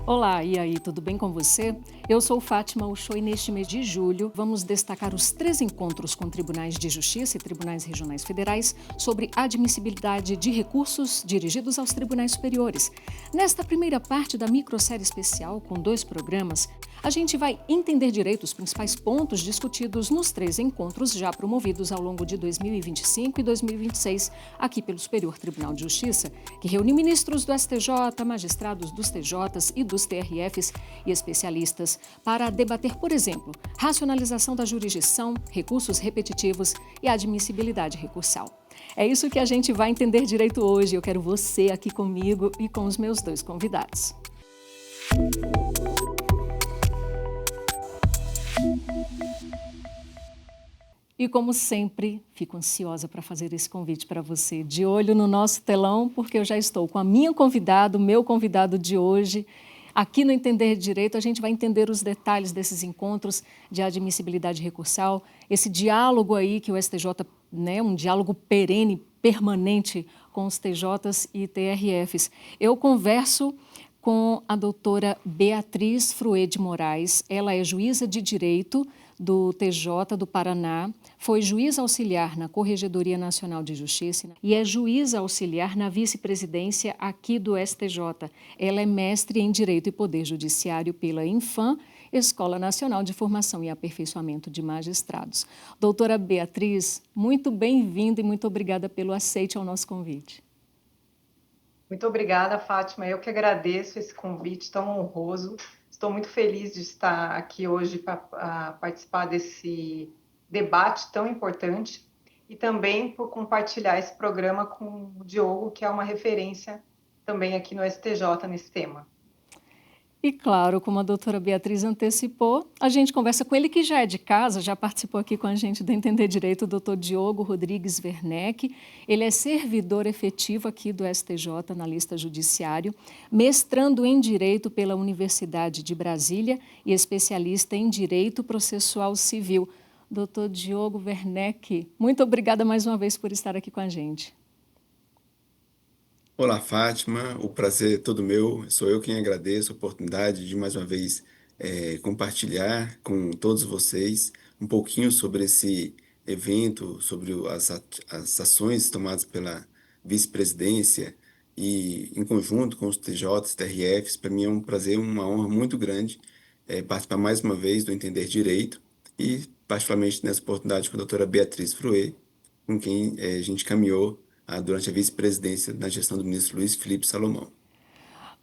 Olá, e aí, tudo bem com você? Eu sou Fátima Uchoa e neste mês de julho vamos destacar os 3 encontros com tribunais de justiça e tribunais regionais federais sobre admissibilidade de recursos dirigidos aos tribunais superiores. Nesta primeira parte da microsérie especial, com 2 programas, a gente vai entender direito os principais pontos discutidos nos 3 encontros já promovidos ao longo de 2025 e 2026 aqui pelo Superior Tribunal de Justiça, que reúne ministros do STJ, magistrados dos TJs e dos TRFs e especialistas para debater, por exemplo, racionalização da jurisdição, recursos repetitivos e admissibilidade recursal. É isso que a gente vai entender direito hoje. Eu quero você aqui comigo e com os meus 2 convidados. E como sempre, fico ansiosa para fazer esse convite para você. De olho no nosso telão, porque eu já estou com a minha convidada, o meu convidado de hoje. Aqui no Entender Direito, a gente vai entender os detalhes desses encontros de admissibilidade recursal, esse diálogo aí que o STJ, um diálogo perene, permanente com os TJs e TRFs. Eu converso com a doutora Beatriz Fruê de Moraes. Ela é juíza de direito do TJ do Paraná, foi juíza auxiliar na Corregedoria Nacional de Justiça e é juíza auxiliar na vice-presidência aqui do STJ. Ela é mestre em Direito e Poder Judiciário pela Infam, Escola Nacional de Formação e Aperfeiçoamento de Magistrados. Doutora Beatriz, muito bem-vinda e muito obrigada pelo aceite ao nosso convite. Muito obrigada, Fátima. Eu que agradeço esse convite tão honroso. Estou muito feliz de estar aqui hoje para participar desse debate tão importante e também por compartilhar esse programa com o Diogo, que é uma referência também aqui no STJ nesse tema. E claro, como a doutora Beatriz antecipou, a gente conversa com ele que já é de casa, já participou aqui com a gente do Entender Direito, o doutor Diogo Rodrigues Werneck. Ele é servidor efetivo aqui do STJ na lista judiciário, mestrando em Direito pela Universidade de Brasília e especialista em Direito Processual Civil. Doutor Diogo Werneck, muito obrigada mais uma vez por estar aqui com a gente. Olá, Fátima. O prazer é todo meu. Sou eu quem agradeço a oportunidade de mais uma vez compartilhar com todos vocês um pouquinho sobre esse evento, sobre as ações tomadas pela vice-presidência e em conjunto com os TJs, TRFs. Para mim é um prazer, uma honra muito grande participar mais uma vez do Entender Direito e particularmente nessa oportunidade com a doutora Beatriz Fruê, com quem a gente caminhou durante a vice-presidência na gestão do ministro Luiz Felipe Salomão.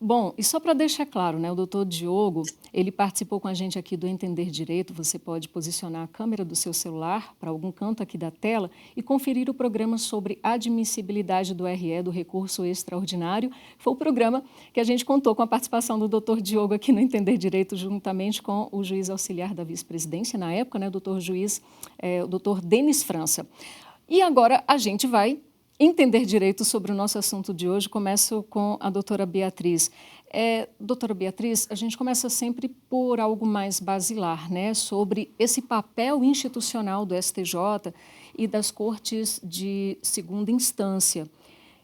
Bom, e só para deixar claro, o doutor Diogo, ele participou com a gente aqui do Entender Direito. Você pode posicionar a câmera do seu celular para algum canto aqui da tela e conferir o programa sobre admissibilidade do RE, do recurso extraordinário. Foi o programa que a gente contou com a participação do doutor Diogo aqui no Entender Direito, juntamente com o juiz auxiliar da vice-presidência, na época, o doutor juiz, o doutor Denis França. E agora a gente vai entender direito sobre o nosso assunto de hoje. Começo com a doutora Beatriz. Doutora Beatriz, a gente começa sempre por algo mais basilar, sobre esse papel institucional do STJ e das cortes de segunda instância.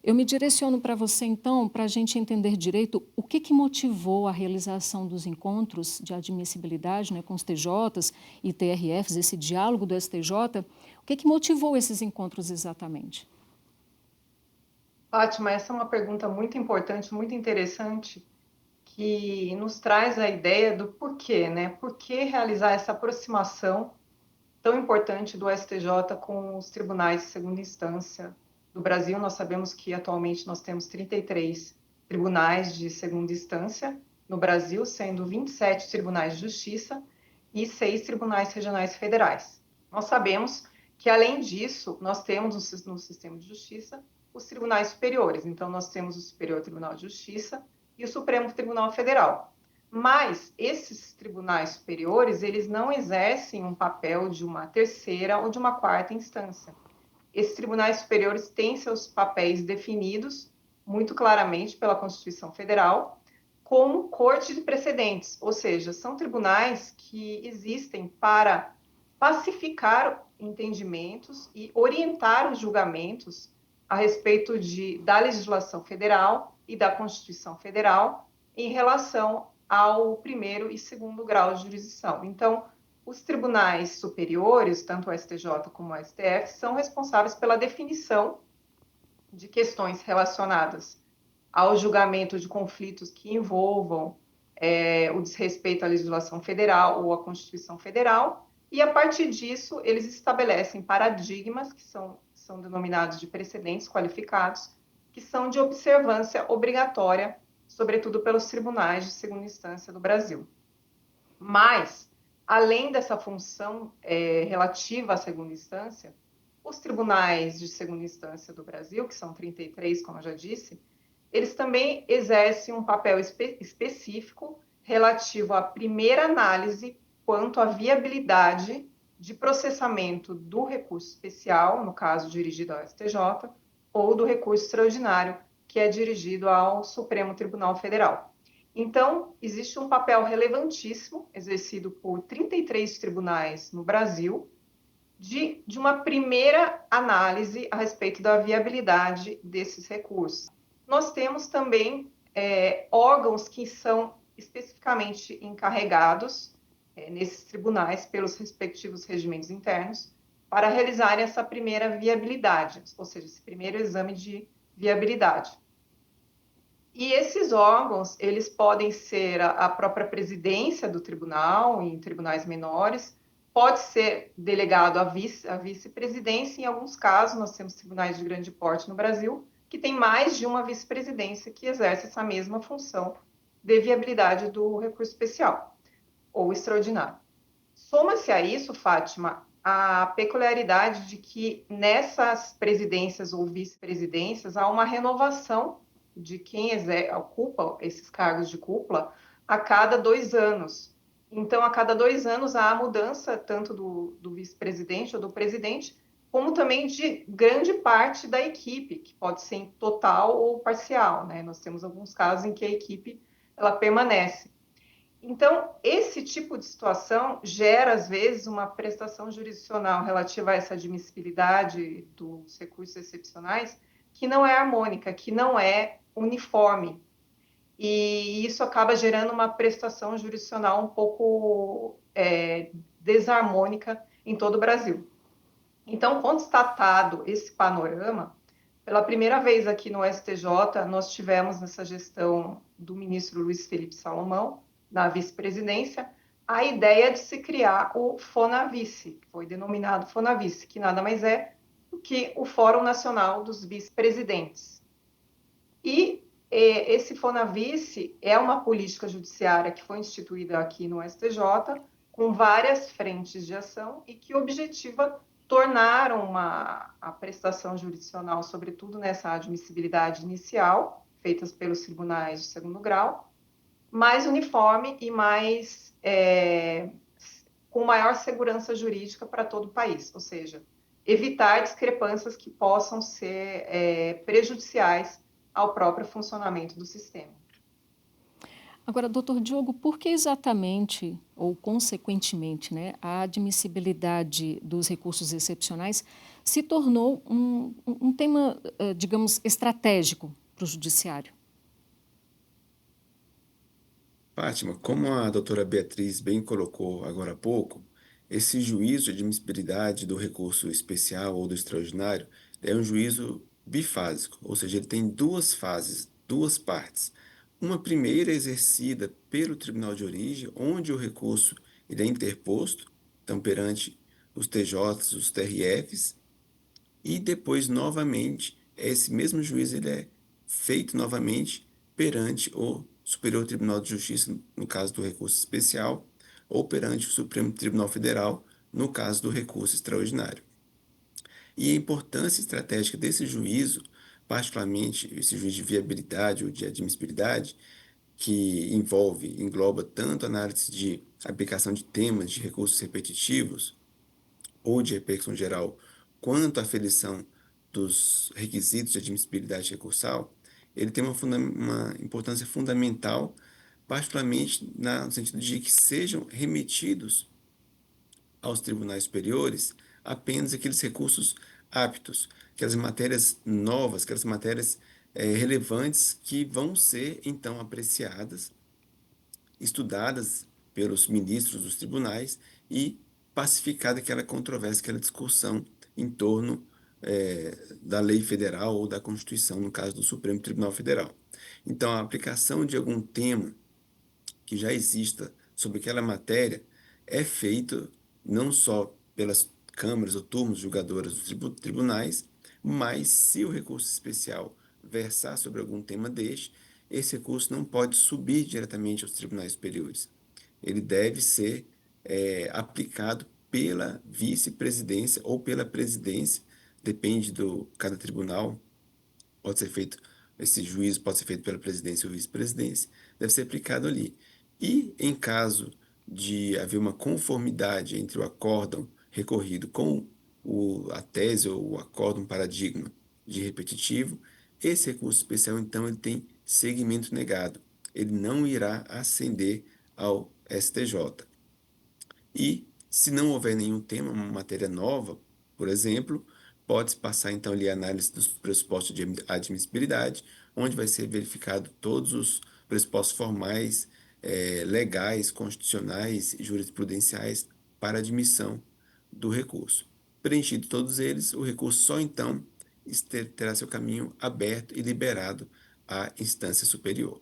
Eu me direciono para você, então, para a gente entender direito o que motivou a realização dos encontros de admissibilidade com os TJs e TRFs, esse diálogo do STJ. O que motivou esses encontros exatamente? Fátima, essa é uma pergunta muito importante, muito interessante, que nos traz a ideia do porquê, Por que realizar essa aproximação tão importante do STJ com os tribunais de segunda instância do Brasil? Nós sabemos que atualmente nós temos 33 tribunais de segunda instância no Brasil, sendo 27 tribunais de justiça e 6 tribunais regionais federais. Nós sabemos que, além disso, nós temos no sistema de justiça os tribunais superiores. Então, nós temos o Superior Tribunal de Justiça e o Supremo Tribunal Federal. Mas esses tribunais superiores, eles não exercem um papel de uma terceira ou de uma quarta instância. Esses tribunais superiores têm seus papéis definidos muito claramente pela Constituição Federal como corte de precedentes, ou seja, são tribunais que existem para pacificar entendimentos e orientar os julgamentos a respeito da legislação federal e da Constituição Federal em relação ao primeiro e segundo grau de jurisdição. Então, os tribunais superiores, tanto o STJ como o STF, são responsáveis pela definição de questões relacionadas ao julgamento de conflitos que envolvam o desrespeito à legislação federal ou à Constituição Federal, e a partir disso eles estabelecem paradigmas que são denominados de precedentes qualificados, que são de observância obrigatória, sobretudo pelos tribunais de segunda instância do Brasil. Mas, além dessa função relativa à segunda instância, os tribunais de segunda instância do Brasil, que são 33, como eu já disse, eles também exercem um papel específico relativo à primeira análise quanto à viabilidade de processamento do recurso especial, no caso dirigido ao STJ, ou do recurso extraordinário, que é dirigido ao Supremo Tribunal Federal. Então, existe um papel relevantíssimo exercido por 33 tribunais no Brasil de uma primeira análise a respeito da viabilidade desses recursos. Nós temos também órgãos que são especificamente encarregados nesses tribunais, pelos respectivos regimentos internos, para realizarem essa primeira viabilidade, ou seja, esse primeiro exame de viabilidade. E esses órgãos, eles podem ser a própria presidência do tribunal, em tribunais menores, pode ser delegado à vice-presidência, em alguns casos, nós temos tribunais de grande porte no Brasil, que tem mais de uma vice-presidência que exerce essa mesma função de viabilidade do recurso especial ou extraordinário. Soma-se a isso, Fátima, a peculiaridade de que nessas presidências ou vice-presidências há uma renovação de quem ocupa esses cargos de cúpula a cada 2 anos. Então, a cada 2 anos há a mudança tanto do vice-presidente ou do presidente, como também de grande parte da equipe, que pode ser em total ou parcial, né? Nós temos alguns casos em que a equipe ela permanece. Então, esse tipo de situação gera, às vezes, uma prestação jurisdicional relativa a essa admissibilidade dos recursos excepcionais que não é harmônica, que não é uniforme. E isso acaba gerando uma prestação jurisdicional um pouco desarmônica em todo o Brasil. Então, constatado esse panorama, pela primeira vez aqui no STJ, nós tivemos nessa gestão do ministro Luiz Felipe Salomão, na vice-presidência, a ideia de se criar o FONAVICE, que foi denominado FONAVICE, que nada mais é do que o Fórum Nacional dos Vice-Presidentes. E esse FONAVICE é uma política judiciária que foi instituída aqui no STJ, com várias frentes de ação e que objetiva tornar a prestação jurisdicional, sobretudo nessa admissibilidade inicial, feitas pelos tribunais de segundo grau, mais uniforme e mais com maior segurança jurídica para todo o país, ou seja, evitar discrepâncias que possam ser prejudiciais ao próprio funcionamento do sistema. Agora, doutor Diogo, por que exatamente, ou consequentemente, né, a admissibilidade dos recursos excepcionais se tornou um tema, digamos, estratégico para o judiciário? Fátima, como a doutora Beatriz bem colocou agora há pouco, esse juízo de admissibilidade do recurso especial ou do extraordinário é um juízo bifásico, ou seja, ele tem duas fases, duas partes. Uma primeira exercida pelo tribunal de origem, onde o recurso ele é interposto, então perante os TJs, os TRFs, e depois novamente esse mesmo juízo ele é feito novamente perante o Superior Tribunal de Justiça, no caso do recurso especial, ou perante o Supremo Tribunal Federal, no caso do recurso extraordinário. E a importância estratégica desse juízo, particularmente esse juízo de viabilidade ou de admissibilidade, que engloba tanto análise de aplicação de temas de recursos repetitivos ou de repercussão geral, quanto à aferição dos requisitos de admissibilidade recursal, ele tem uma importância fundamental, particularmente no sentido de que sejam remetidos aos tribunais superiores apenas aqueles recursos aptos, aquelas matérias novas, aquelas matérias relevantes que vão ser, então, apreciadas estudadas pelos ministros dos tribunais e pacificada aquela controvérsia, aquela discussão em torno da lei federal ou da Constituição, no caso do Supremo Tribunal Federal. Então, a aplicação de algum tema que já exista sobre aquela matéria é feito não só pelas câmaras ou turmas julgadoras dos tribunais, mas se o recurso especial versar sobre algum tema deste, esse recurso não pode subir diretamente aos tribunais superiores. Ele deve ser aplicado pela vice-presidência ou pela presidência, depende do cada tribunal, pode ser feito, esse juízo pode ser feito pela presidência ou vice-presidência, deve ser aplicado ali. E em caso de haver uma conformidade entre o acórdão recorrido com a tese ou o acórdão paradigma de repetitivo, esse recurso especial, então, ele tem seguimento negado. Ele não irá ascender ao STJ. E, se não houver nenhum tema, uma matéria nova, por exemplo, pode-se passar então ali a análise dos pressupostos de admissibilidade, onde vai ser verificado todos os pressupostos formais, legais, constitucionais e jurisprudenciais para admissão do recurso. Preenchido todos eles, o recurso só então terá seu caminho aberto e liberado à instância superior.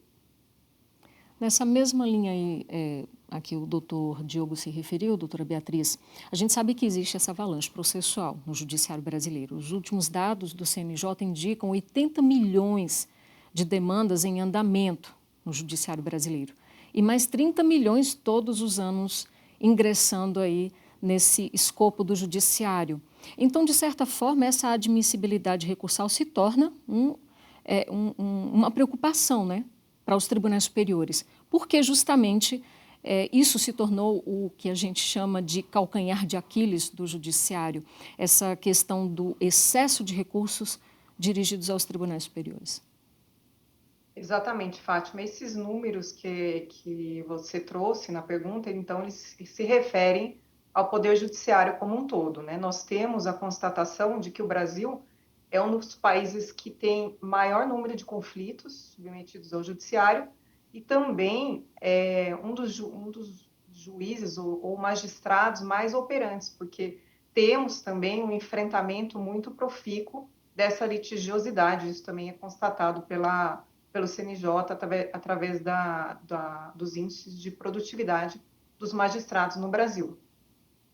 Nessa mesma linha aí, a que o doutor Diogo se referiu, doutora Beatriz, a gente sabe que existe essa avalanche processual no judiciário brasileiro. Os últimos dados do CNJ indicam 80 milhões de demandas em andamento no judiciário brasileiro e mais 30 milhões todos os anos ingressando aí nesse escopo do judiciário. Então, de certa forma, essa admissibilidade recursal se torna uma preocupação, né, para os tribunais superiores, porque justamente isso se tornou o que a gente chama de calcanhar de Aquiles do judiciário, essa questão do excesso de recursos dirigidos aos tribunais superiores. Exatamente, Fátima. Esses números que você trouxe na pergunta, então, eles se referem ao Poder Judiciário como um todo, né? Nós temos a constatação de que o Brasil é um dos países que tem maior número de conflitos submetidos ao Judiciário e também é um dos juízes ou magistrados mais operantes, porque temos também um enfrentamento muito profícuo dessa litigiosidade. Isso também é constatado pelo CNJ através dos índices de produtividade dos magistrados no Brasil.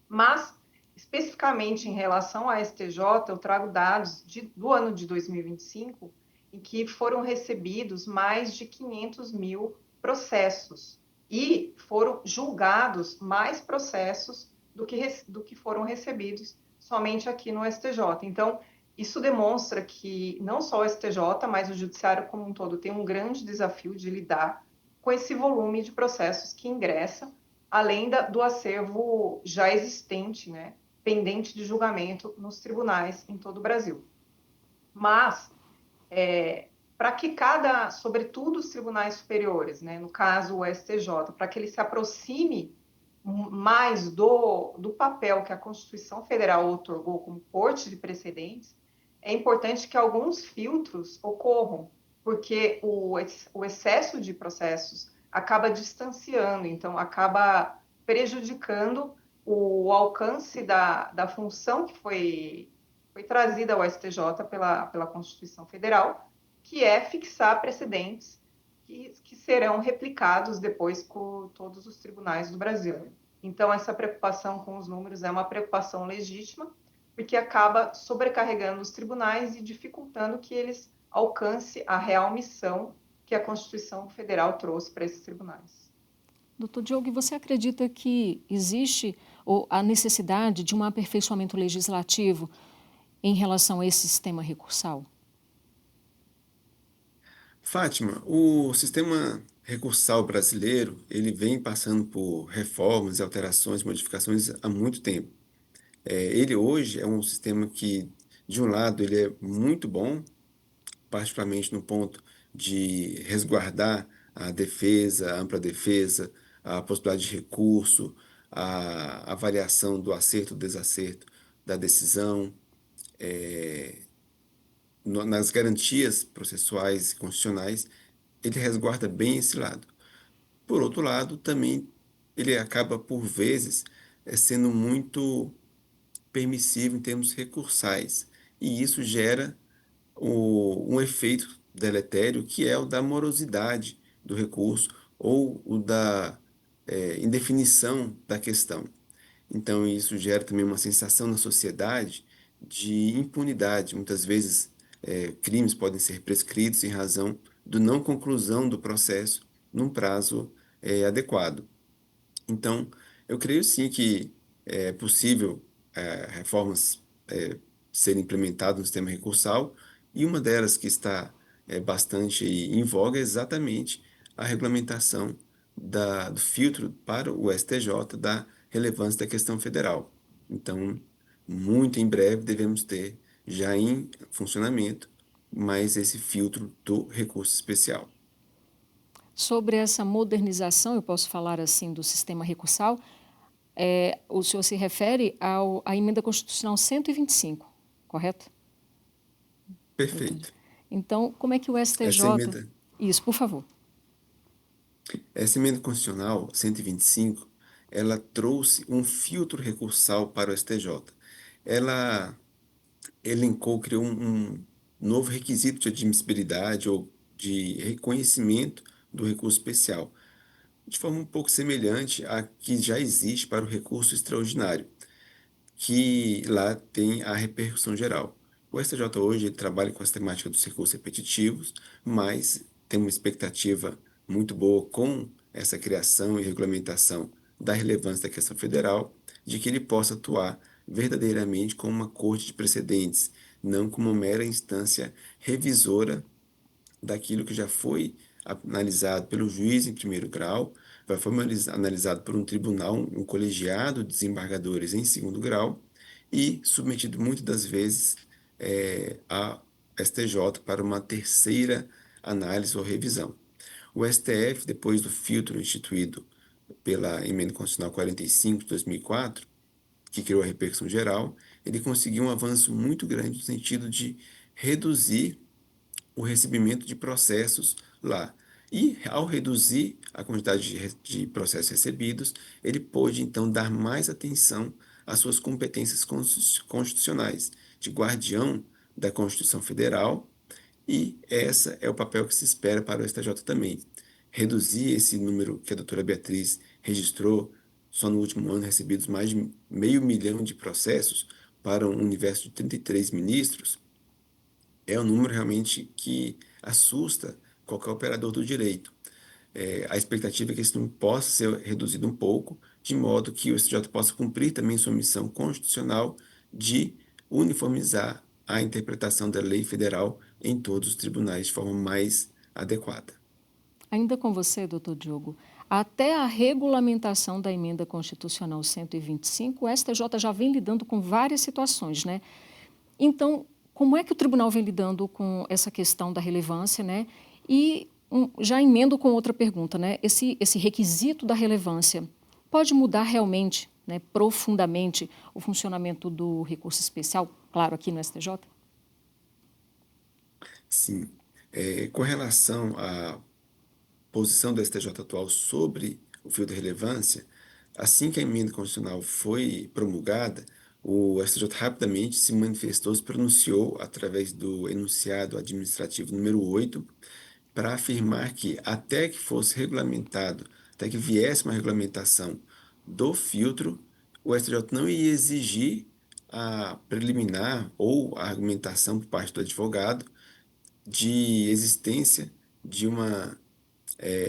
Mas, especificamente em relação à STJ, eu trago dados do ano de 2025, em que foram recebidos mais de 500 mil processos e foram julgados mais processos do que foram recebidos somente aqui no STJ. Então, isso demonstra que não só o STJ, mas o Judiciário como um todo tem um grande desafio de lidar com esse volume de processos que ingressa, além do acervo já existente, né, pendente de julgamento nos tribunais em todo o Brasil. Mas, para que sobretudo os tribunais superiores, né, no caso o STJ, para que ele se aproxime mais do papel que a Constituição Federal otorgou como corte de precedentes, é importante que alguns filtros ocorram, porque o excesso de processos acaba distanciando, então acaba prejudicando o alcance da função que foi trazida ao STJ pela Constituição Federal, que é fixar precedentes que serão replicados depois por todos os tribunais do Brasil. Então, essa preocupação com os números é uma preocupação legítima, porque acaba sobrecarregando os tribunais e dificultando que eles alcancem a real missão que a Constituição Federal trouxe para esses tribunais. Doutor Diogo, você acredita que existe a necessidade de um aperfeiçoamento legislativo em relação a esse sistema recursal? Fátima, o sistema recursal brasileiro, ele vem passando por reformas, alterações, modificações há muito tempo. Ele hoje é um sistema que, de um lado, ele é muito bom, particularmente no ponto de resguardar a defesa, a ampla defesa, a possibilidade de recurso, a avaliação do acerto ou desacerto da decisão, nas garantias processuais e constitucionais, ele resguarda bem esse lado. Por outro lado, também ele acaba, por vezes, sendo muito permissivo em termos recursais, e isso gera um efeito deletério que é o da morosidade do recurso ou o da indefinição da questão. Então, isso gera também uma sensação na sociedade de impunidade. Muitas vezes, crimes podem ser prescritos em razão do não conclusão do processo num prazo, adequado. Então, eu creio sim que é possível reformas serem implementadas no sistema recursal, e uma delas que está bastante aí em voga é exatamente a regulamentação do filtro para o STJ da relevância da questão federal. Então, muito em breve devemos ter já em funcionamento mais esse filtro do recurso especial. Sobre essa modernização, eu posso falar assim, do sistema recursal, o senhor se refere à emenda constitucional 125, correto, doutor? Perfeito. Então, como é que o Essa STJ... emenda Isso, por favor. Essa emenda constitucional 125, ela trouxe um filtro recursal para o STJ. Ela elencou, criou um novo requisito de admissibilidade ou de reconhecimento do recurso especial, de forma um pouco semelhante à que já existe para o recurso extraordinário, que lá tem a repercussão geral. O STJ hoje ele trabalha com a temática dos recursos repetitivos, mas tem uma expectativa muito boa com essa criação e regulamentação da relevância da questão federal, de que ele possa atuar verdadeiramente como uma corte de precedentes, não como uma mera instância revisora daquilo que já foi analisado pelo juiz em primeiro grau, foi analisado por um tribunal, um colegiado de desembargadores em segundo grau, e submetido muitas das vezes a STJ para uma terceira análise ou revisão. O STF, depois do filtro instituído pela Emenda Constitucional 45 de 2004, que criou a repercussão geral, ele conseguiu um avanço muito grande no sentido de reduzir o recebimento de processos lá. E, ao reduzir a quantidade de processos recebidos, ele pôde, então, dar mais atenção às suas competências constitucionais, de guardião da Constituição Federal, e esse é o papel que se espera para o STJ também. Reduzir esse número que a doutora Beatriz registrou, só no último ano recebidos mais de 500 mil de processos para um universo de 33 ministros, é um número realmente que assusta qualquer operador do direito. A expectativa é que esse número possa ser reduzido um pouco, de modo que o STJ possa cumprir também sua missão constitucional de uniformizar a interpretação da lei federal em todos os tribunais de forma mais adequada. Ainda com você, doutor Diogo, até a regulamentação da emenda constitucional 125, o STJ já vem lidando com várias situações, né? Então, como é que o tribunal vem lidando com essa questão da relevância, né? E já emendo com outra pergunta, né? Esse requisito da relevância pode mudar realmente, né, profundamente o funcionamento do recurso especial, claro, aqui no STJ? Sim, com relação à posição do STJ atual sobre o fio de relevância, assim que a emenda constitucional foi promulgada, o STJ rapidamente se manifestou, se pronunciou através do enunciado administrativo número 8, para afirmar que até que fosse regulamentado, até que viesse uma regulamentação do filtro, o STJ não ia exigir a preliminar ou a argumentação por parte do advogado de existência de uma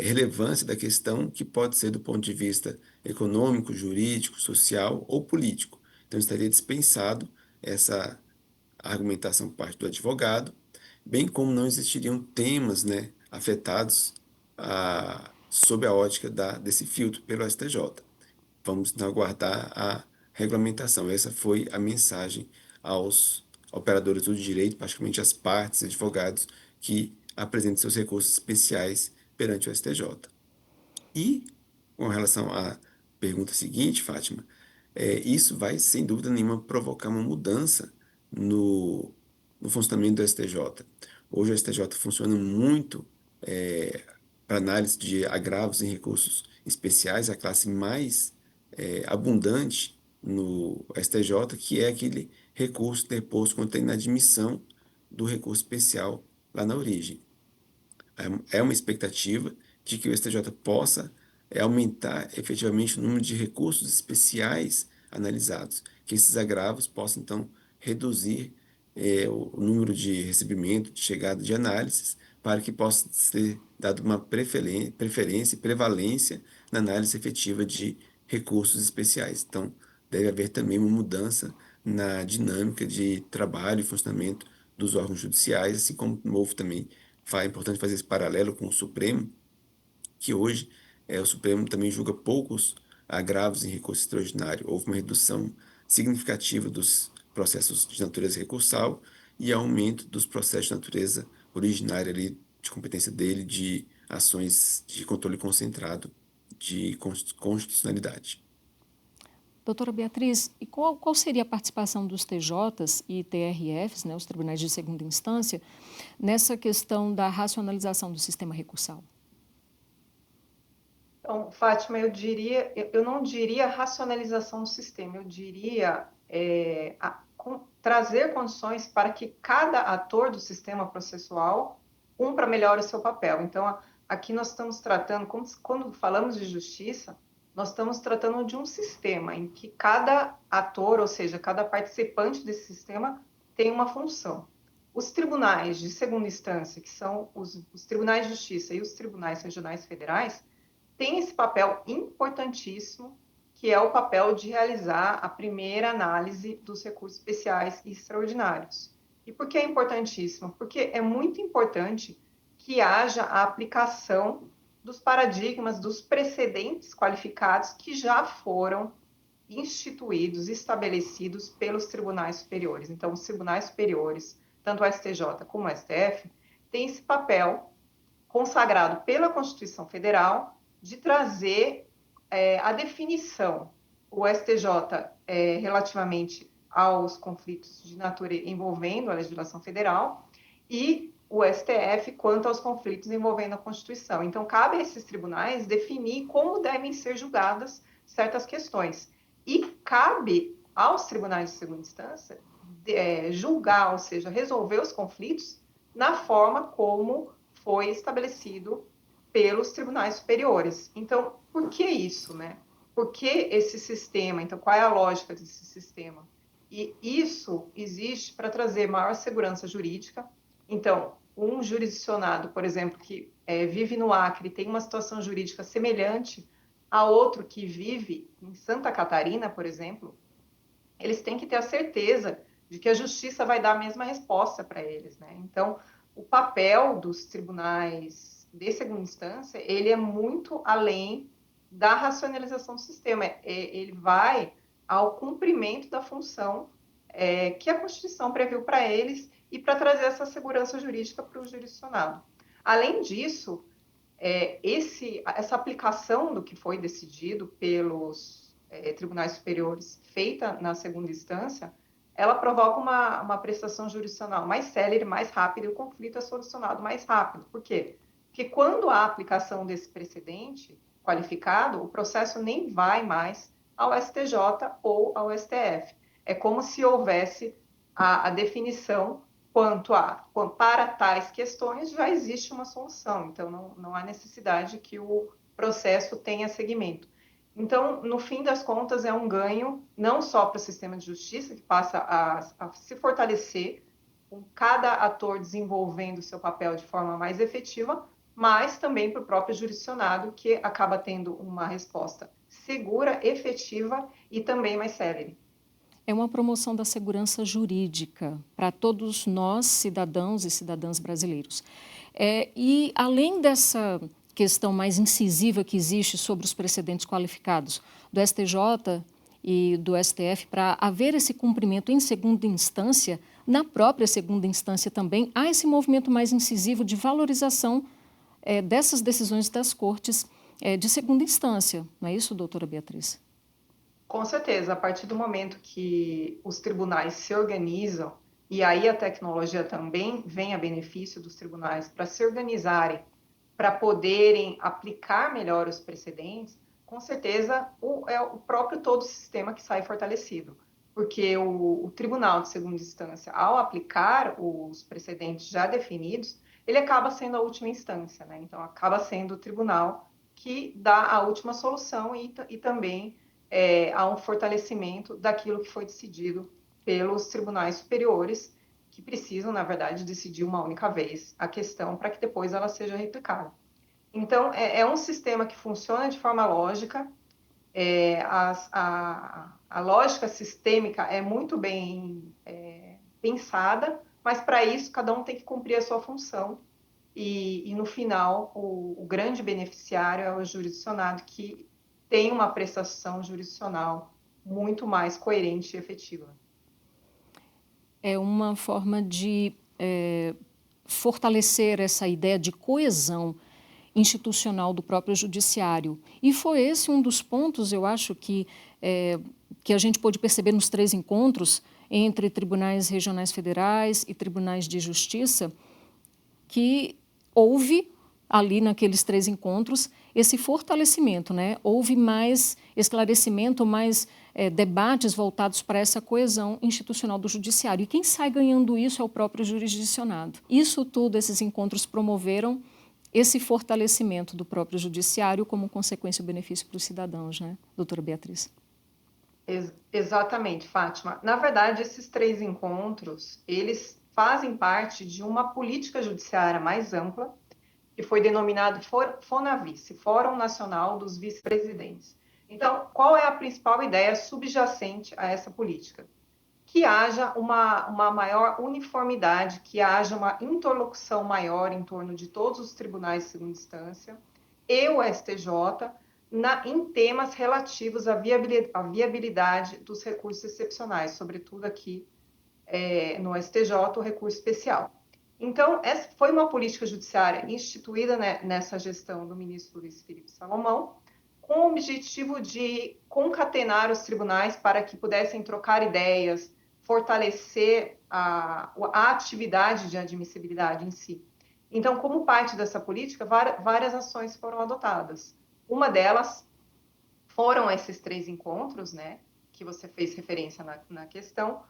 relevância da questão que pode ser do ponto de vista econômico, jurídico, social ou político. Então, estaria dispensado essa argumentação por parte do advogado, bem como não existiriam temas, né, afetados sob a ótica desse filtro pelo STJ. Vamos então aguardar a regulamentação. Essa foi a mensagem aos operadores do direito, particularmente às partes, advogados, que apresentem seus recursos especiais perante o STJ. E, com relação à pergunta seguinte, Fátima, isso vai, sem dúvida nenhuma, provocar uma mudança no funcionamento do STJ. Hoje o STJ funciona muito para análise de agravos em recursos especiais, a classe mais abundante no STJ, que é aquele recurso interposto contra a inadmissão do recurso especial lá na origem. É uma expectativa de que o STJ possa aumentar efetivamente o número de recursos especiais analisados, que esses agravos possam, então, reduzir o número de recebimento, de chegada de análises, para que possa ser dado uma preferência e prevalência na análise efetiva de recursos especiais. Então, deve haver também uma mudança na dinâmica de trabalho e funcionamento dos órgãos judiciais, assim como houve também é importante fazer esse paralelo com o Supremo, que hoje o Supremo também julga poucos agravos em recurso extraordinário. Houve uma redução significativa dos processos de natureza recursal e aumento dos processos de natureza originária ali, de competência dele, de ações de controle concentrado de constitucionalidade. Doutora Beatriz, e qual seria a participação dos TJs e TRFs, né, os tribunais de segunda instância, nessa questão da racionalização do sistema recursal? Então, Fátima, eu não diria racionalização do sistema, eu diria trazer condições para que cada ator do sistema processual cumpra melhor o seu papel. Então, aqui nós estamos tratando, quando falamos de justiça, nós estamos tratando de um sistema em que cada ator, ou seja, cada participante desse sistema, tem uma função. Os tribunais de segunda instância, que são os tribunais de justiça e os tribunais regionais federais, tem esse papel importantíssimo, que é o papel de realizar a primeira análise dos recursos especiais e extraordinários. E por que é importantíssimo? Porque é muito importante que haja a aplicação dos paradigmas, dos precedentes qualificados que já foram instituídos, estabelecidos pelos tribunais superiores. Então, os tribunais superiores, tanto o STJ como o STF, têm esse papel consagrado pela Constituição Federal de trazer a definição, o STJ relativamente aos conflitos de natureza envolvendo a legislação federal e o STF quanto aos conflitos envolvendo a Constituição. Então, cabe a esses tribunais definir como devem ser julgadas certas questões. E cabe aos tribunais de segunda instância julgar, ou seja, resolver os conflitos na forma como foi estabelecido pelos tribunais superiores. Então, por que isso, né? Por que esse sistema? Então, qual é a lógica desse sistema? E isso existe para trazer maior segurança jurídica. Então, um jurisdicionado, por exemplo, que vive no Acre, tem uma situação jurídica semelhante a outro que vive em Santa Catarina, por exemplo, eles têm que ter a certeza de que a justiça vai dar a mesma resposta para eles, né? Então, o papel dos tribunais de segunda instância, ele é muito além da racionalização do sistema. Ele vai ao cumprimento da função que a Constituição previu para eles e para trazer essa segurança jurídica para o jurisdicionado. Além disso, essa aplicação do que foi decidido pelos tribunais superiores, feita na segunda instância, ela provoca uma prestação jurisdicional mais célere, mais rápida, e o conflito é solucionado mais rápido. Por quê? Porque quando há aplicação desse precedente qualificado, o processo nem vai mais ao STJ ou ao STF. É como se houvesse a definição para tais questões já existe uma solução, então não há necessidade que o processo tenha seguimento. Então, no fim das contas, é um ganho não só para o sistema de justiça, que passa a se fortalecer, com cada ator desenvolvendo o seu papel de forma mais efetiva, mas também para o próprio jurisdicionado, que acaba tendo uma resposta segura, efetiva e também mais célere. É uma promoção da segurança jurídica para todos nós, cidadãos e cidadãs brasileiros. E além dessa questão mais incisiva que existe sobre os precedentes qualificados do STJ e do STF para haver esse cumprimento em segunda instância, na própria segunda instância também há esse movimento mais incisivo de valorização dessas decisões das cortes de segunda instância. Não é isso, doutora Beatriz? Com certeza, a partir do momento que os tribunais se organizam, e aí a tecnologia também vem a benefício dos tribunais para se organizarem para poderem aplicar melhor os precedentes, com certeza é o próprio todo o sistema que sai fortalecido, porque o Tribunal de Segunda Instância, ao aplicar os precedentes já definidos, ele acaba sendo a última instância, né? Então, acaba sendo o tribunal que dá a última solução e também há um fortalecimento daquilo que foi decidido pelos tribunais superiores, que precisam, na verdade, decidir uma única vez a questão para que depois ela seja replicada. Então, é um sistema que funciona de forma lógica, a lógica sistêmica é muito bem pensada, mas para isso cada um tem que cumprir a sua função e no final o grande beneficiário é o jurisdicionado, que tem uma prestação jurisdicional muito mais coerente e efetiva. É uma forma de fortalecer essa ideia de coesão institucional do próprio judiciário. E foi esse um dos pontos, eu acho, que a gente pôde perceber nos 3 encontros entre tribunais regionais federais e tribunais de justiça, que houve ali naqueles 3 encontros esse fortalecimento, né? Houve mais esclarecimento, mais debates voltados para essa coesão institucional do judiciário. E quem sai ganhando isso é o próprio jurisdicionado. Isso tudo, esses encontros promoveram esse fortalecimento do próprio judiciário como consequência o benefício para os cidadãos, né, doutora Beatriz? Exatamente, Fátima. Na verdade, esses 3 encontros, eles fazem parte de uma política judiciária mais ampla, que foi denominado FONAVICE, Fórum Nacional dos Vice-Presidentes. Então, qual é a principal ideia subjacente a essa política? Que haja uma maior uniformidade, que haja uma interlocução maior em torno de todos os tribunais de segunda instância e o STJ em temas relativos à viabilidade dos recursos excepcionais, sobretudo aqui no STJ, o recurso especial. Então, essa foi uma política judiciária instituída, né, nessa gestão do ministro Luiz Felipe Salomão, com o objetivo de concatenar os tribunais para que pudessem trocar ideias, fortalecer a atividade de admissibilidade em si. Então, como parte dessa política, várias ações foram adotadas. Uma delas foram esses 3 encontros, né, que você fez referência na questão,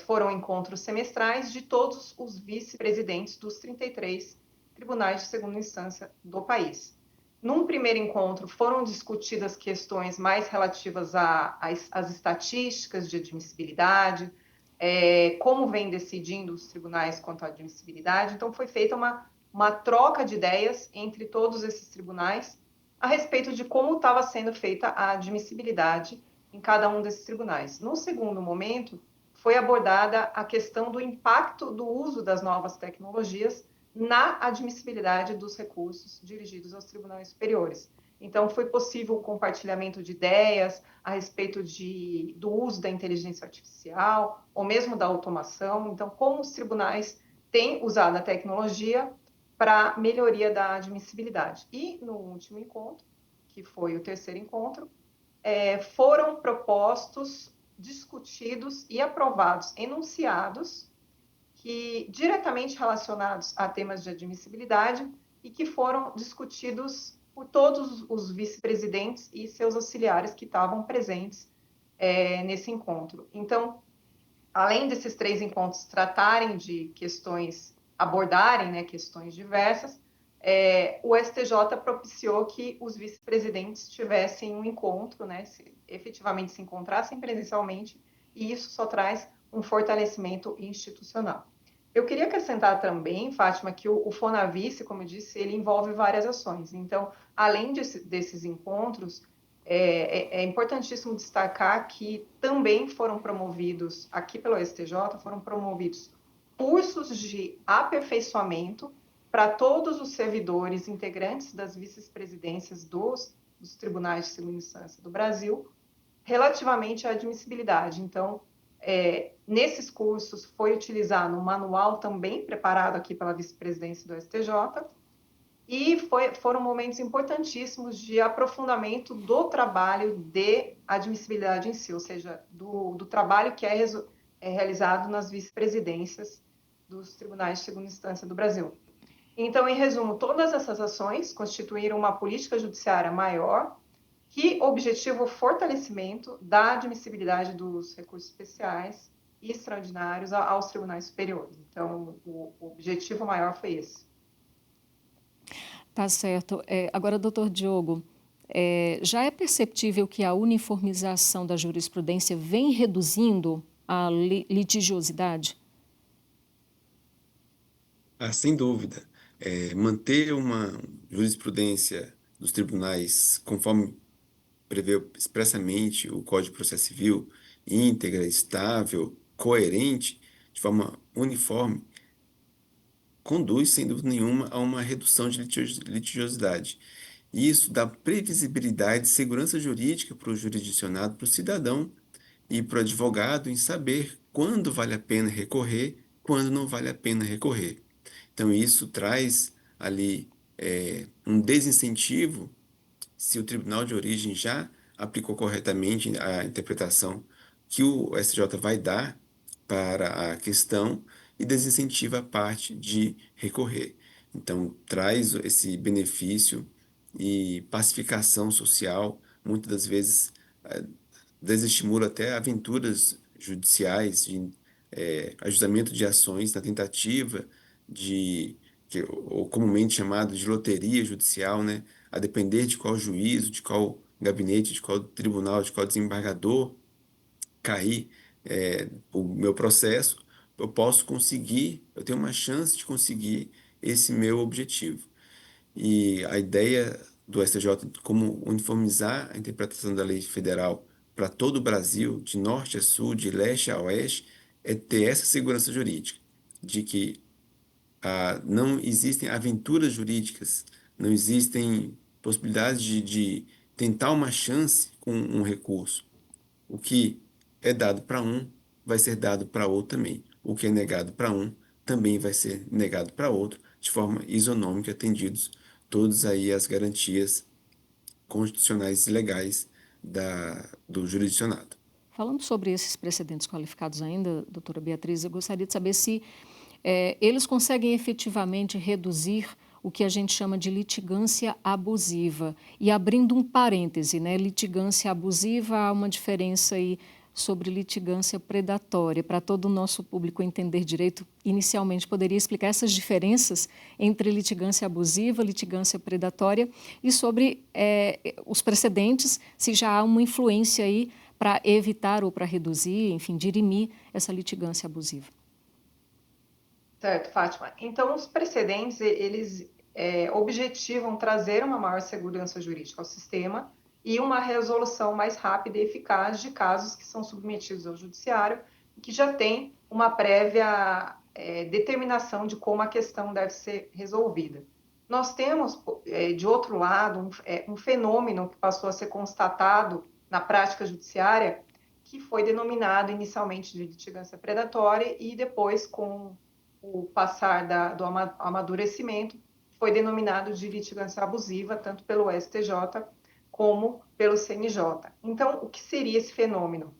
foram encontros semestrais de todos os vice-presidentes dos 33 tribunais de segunda instância do país. Num primeiro encontro, foram discutidas questões mais relativas às estatísticas de admissibilidade, como vem decidindo os tribunais quanto à admissibilidade. Então, foi feita uma troca de ideias entre todos esses tribunais a respeito de como estava sendo feita a admissibilidade em cada um desses tribunais. No segundo momento, foi abordada a questão do impacto do uso das novas tecnologias na admissibilidade dos recursos dirigidos aos tribunais superiores. Então, foi possível o compartilhamento de ideias a respeito do uso da inteligência artificial, ou mesmo da automação. Então, como os tribunais têm usado a tecnologia para melhoria da admissibilidade. E no último encontro, que foi o terceiro encontro, foram propostos, discutidos e aprovados enunciados que diretamente relacionados a temas de admissibilidade e que foram discutidos por todos os vice-presidentes e seus auxiliares que estavam presentes nesse encontro. Então, além desses 3 encontros tratarem de questões, abordarem, né, questões diversas, o STJ propiciou que os vice-presidentes tivessem um encontro, né, efetivamente se encontrassem presencialmente, e isso só traz um fortalecimento institucional. Eu queria acrescentar também, Fátima, que o FONAVICE, como eu disse, ele envolve várias ações. Então, além desses encontros, é importantíssimo destacar que também foram promovidos, aqui pelo STJ, foram promovidos cursos de aperfeiçoamento para todos os servidores integrantes das vice-presidências dos tribunais de segunda instância do Brasil, relativamente à admissibilidade. Então, nesses cursos foi utilizado um manual também preparado aqui pela vice-presidência do STJ, e foram momentos importantíssimos de aprofundamento do trabalho de admissibilidade em si, ou seja, do trabalho que é realizado nas vice-presidências dos tribunais de segunda instância do Brasil. Então, em resumo, todas essas ações constituíram uma política judiciária maior que objetiva o fortalecimento da admissibilidade dos recursos especiais e extraordinários aos tribunais superiores. Então, o objetivo maior foi esse. Tá certo. Agora, doutor Diogo, já é perceptível que a uniformização da jurisprudência vem reduzindo a litigiosidade? Sem dúvida, manter uma jurisprudência dos tribunais conforme prevê expressamente o Código de Processo Civil, íntegra, estável, coerente, de forma uniforme, conduz, sem dúvida nenhuma, a uma redução de litigiosidade. E isso dá previsibilidade e segurança jurídica para o jurisdicionado, para o cidadão e para o advogado em saber quando vale a pena recorrer, quando não vale a pena recorrer. Então, isso traz ali um desincentivo se o tribunal de origem já aplicou corretamente a interpretação que o STJ vai dar para a questão e desincentiva a parte de recorrer. Então, traz esse benefício e pacificação social, muitas das vezes desestimula até aventuras judiciais de ajustamento de ações na tentativa de, ou comumente chamado de loteria judicial, né? A depender de qual juízo, de qual gabinete, de qual tribunal, de qual desembargador cair o meu processo, eu posso conseguir, eu tenho uma chance de conseguir esse meu objetivo. E a ideia do STJ como uniformizar a interpretação da lei federal para todo o Brasil, de norte a sul, de leste a oeste, é ter essa segurança jurídica, de que não existem aventuras jurídicas, não existem possibilidades de tentar uma chance com um recurso. O que é dado para um vai ser dado para outro também. O que é negado para um também vai ser negado para outro, de forma isonômica, atendidos todos aí as garantias constitucionais e legais do jurisdicionado. Falando sobre esses precedentes qualificados ainda, doutora Beatriz, eu gostaria de saber se eles conseguem efetivamente reduzir o que a gente chama de litigância abusiva. E abrindo um parêntese, né, litigância abusiva, há uma diferença aí sobre litigância predatória. Para todo o nosso público entender direito, inicialmente poderia explicar essas diferenças entre litigância abusiva, litigância predatória e sobre os precedentes, se já há uma influência aí para evitar ou para reduzir, enfim, dirimir essa litigância abusiva. Certo, Fátima. Então, os precedentes, eles objetivam trazer uma maior segurança jurídica ao sistema e uma resolução mais rápida e eficaz de casos que são submetidos ao judiciário e que já tem uma prévia determinação de como a questão deve ser resolvida. Nós temos, de outro lado, um fenômeno que passou a ser constatado na prática judiciária, que foi denominado inicialmente de litigância predatória e depois, com o passar do amadurecimento, foi denominado de litigância abusiva, tanto pelo STJ como pelo CNJ. Então, o que seria esse fenômeno?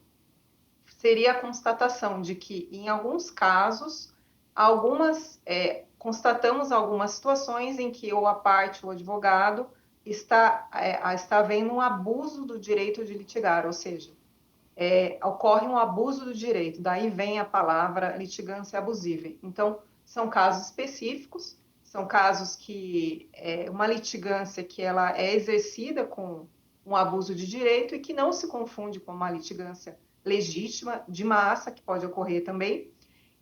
Seria a constatação de que, em alguns casos, constatamos algumas situações em que ou a parte ou o advogado está havendo um abuso do direito de litigar, ou seja, ocorre um abuso do direito, daí vem a palavra litigância abusiva. Então, são casos específicos, são casos que uma litigância que ela é exercida com um abuso de direito e que não se confunde com uma litigância legítima de massa, que pode ocorrer também,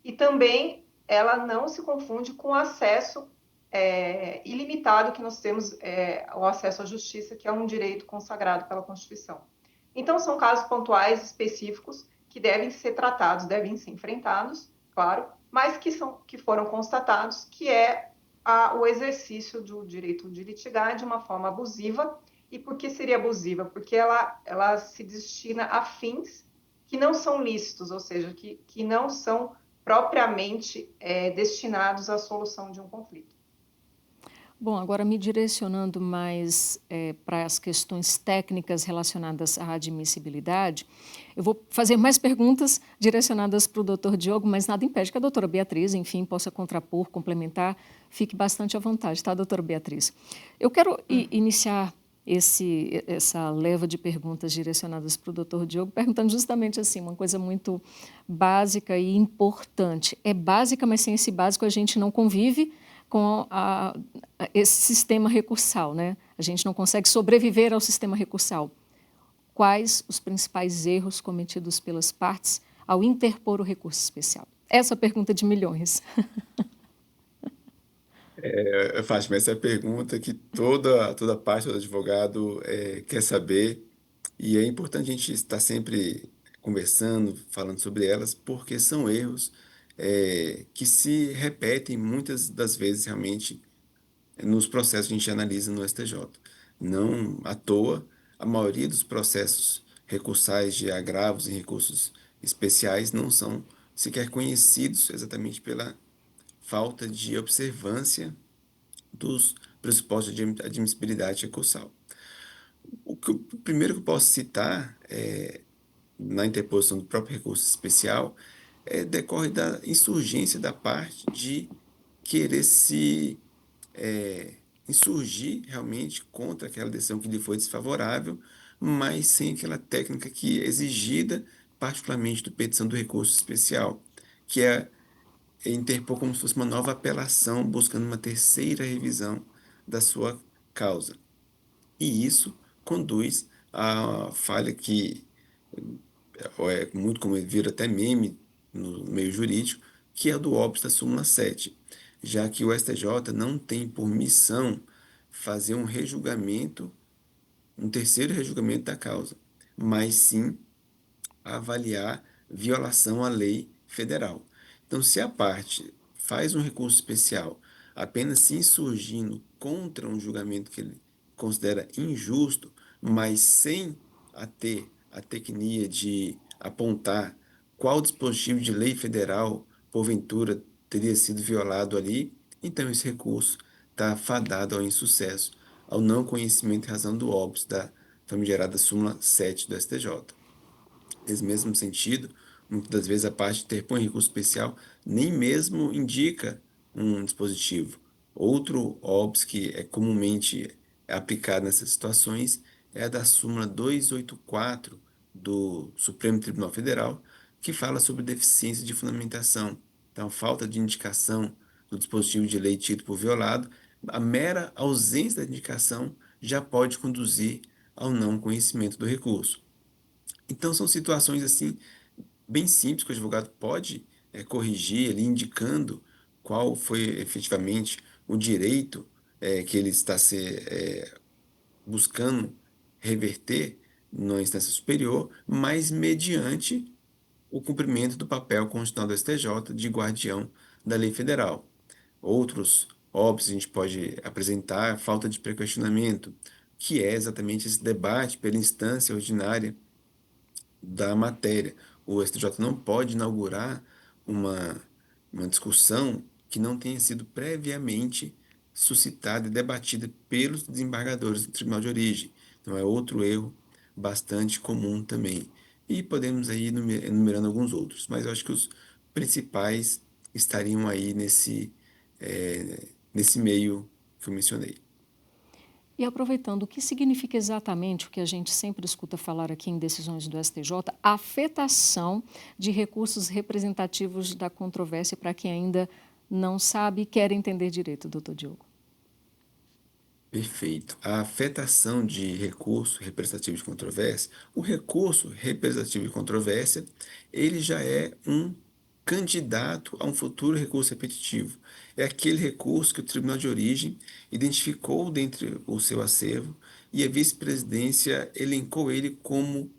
e também ela não se confunde com o acesso ilimitado que nós temos, o acesso à justiça, que é um direito consagrado pela Constituição. Então, são casos pontuais, específicos, que devem ser tratados, devem ser enfrentados, claro, mas que foram constatados que o exercício do direito de litigar de uma forma abusiva. E por que seria abusiva? Porque ela se destina a fins que não são lícitos, ou seja, que não são propriamente destinados à solução de um conflito. Bom, agora me direcionando mais para as questões técnicas relacionadas à admissibilidade, eu vou fazer mais perguntas direcionadas para o doutor Diogo, mas nada impede que a doutora Beatriz, enfim, possa contrapor, complementar. Fique bastante à vontade, tá, doutora Beatriz? Eu quero iniciar essa leva de perguntas direcionadas para o doutor Diogo, perguntando justamente assim, uma coisa muito básica e importante. É básica, mas sem esse básico a gente não convive com esse sistema recursal, né? A gente não consegue sobreviver ao sistema recursal. Quais os principais erros cometidos pelas partes ao interpor o recurso especial? Essa é a pergunta de milhões. Fátima, essa é a pergunta que toda parte, todo advogado quer saber, e é importante a gente estar sempre conversando, falando sobre elas, porque são erros que se repetem muitas das vezes realmente nos processos que a gente analisa no STJ. Não à toa, a maioria dos processos recursais de agravos e recursos especiais não são sequer conhecidos exatamente pela falta de observância dos pressupostos de admissibilidade recursal. O primeiro que eu posso citar na interposição do próprio recurso especial decorre da insurgência da parte de querer se insurgir realmente contra aquela decisão que lhe foi desfavorável, mas sem aquela técnica que é exigida, particularmente do petição do recurso especial, que é interpor como se fosse uma nova apelação, buscando uma terceira revisão da sua causa. E isso conduz à falha que muito como vira até meme no meio jurídico, que é o do óbice da súmula 7, já que o STJ não tem por missão fazer um rejulgamento, um terceiro rejulgamento da causa, mas sim avaliar violação à lei federal. Então, se a parte faz um recurso especial apenas se insurgindo contra um julgamento que ele considera injusto, mas sem ter a tecnia de apontar qual dispositivo de lei federal, porventura, teria sido violado ali, então esse recurso está fadado ao insucesso, ao não conhecimento e razão do óbice da famigerada súmula 7 do STJ. Nesse mesmo sentido, muitas das vezes a parte interpõe recurso especial nem mesmo indica um dispositivo. Outro óbice que é comumente aplicado nessas situações é a da súmula 284 do Supremo Tribunal Federal, que fala sobre deficiência de fundamentação. Então, falta de indicação do dispositivo de lei tido por violado, a mera ausência da indicação já pode conduzir ao não conhecimento do recurso. Então, são situações assim bem simples que o advogado pode corrigir, ali, indicando qual foi efetivamente o direito que ele está buscando reverter na instância superior, mas mediante o cumprimento do papel constitucional do STJ de guardião da lei federal. Outros óbices a gente pode apresentar falta de pré-questionamento, que é exatamente esse debate pela instância ordinária da matéria. O STJ não pode inaugurar uma, uma discussão que não tenha sido previamente suscitada e debatida pelos desembargadores do Tribunal de Origem. Então, é outro erro bastante comum também. E podemos aí enumerando alguns outros, mas eu acho que os principais estariam aí nesse meio que eu mencionei. E aproveitando, o que significa exatamente o que a gente sempre escuta falar aqui em decisões do STJ, a afetação de recursos representativos da controvérsia para quem ainda não sabe e quer entender direito, doutor Diogo? Perfeito. A afetação de recurso representativo de controvérsia, o recurso representativo de controvérsia, ele já é um candidato a um futuro recurso repetitivo. É aquele recurso que o Tribunal de Origem identificou dentre o seu acervo e a vice-presidência elencou ele como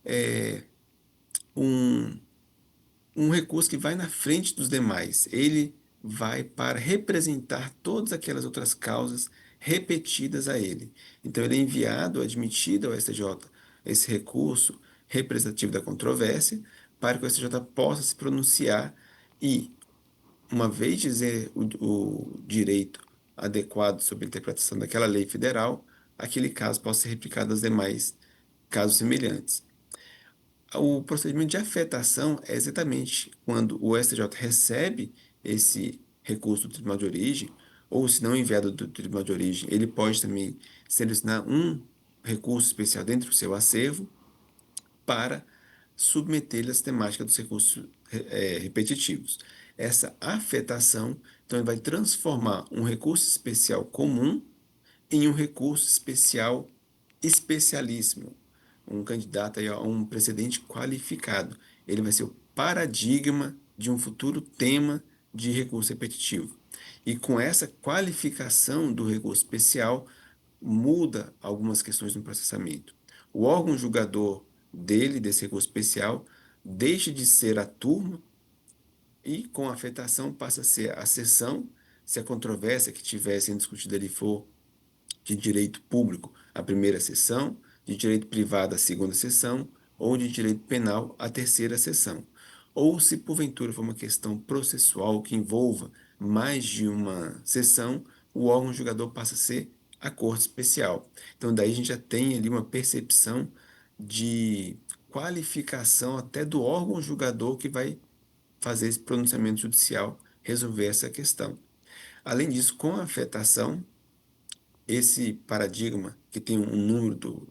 eh, um um recurso que vai na frente dos demais. Ele vai para representar todas aquelas outras causas repetidas a ele. Então, ele é enviado, admitido ao STJ esse recurso representativo da controvérsia, para que o STJ possa se pronunciar e, uma vez dizer o direito adequado sobre a interpretação daquela lei federal, aquele caso possa ser replicado aos demais casos semelhantes. O procedimento de afetação é exatamente quando o STJ recebe esse recurso do Tribunal de Origem, ou se não enviado do Tribunal de Origem, ele pode também selecionar um recurso especial dentro do seu acervo para submeter-lhe às temáticas dos recursos repetitivos. Essa afetação, então, ele vai transformar um recurso especial comum em um recurso especial especialíssimo, um candidato aí a um precedente qualificado. Ele vai ser o paradigma de um futuro tema de recurso repetitivo. E com essa qualificação do recurso especial, muda algumas questões no processamento. O órgão julgador desse recurso especial, deixa de ser a turma e, com a afetação, passa a ser a seção, se a controvérsia que estiver sendo discutida ali for de direito público, a primeira sessão, de direito privado, a segunda sessão, ou de direito penal, a terceira sessão. Ou se porventura for uma questão processual que envolva mais de uma sessão, o órgão julgador passa a ser a corte especial. Então, daí a gente já tem ali uma percepção de qualificação até do órgão julgador que vai fazer esse pronunciamento judicial, resolver essa questão. Além disso, com a afetação, esse paradigma, que tem um número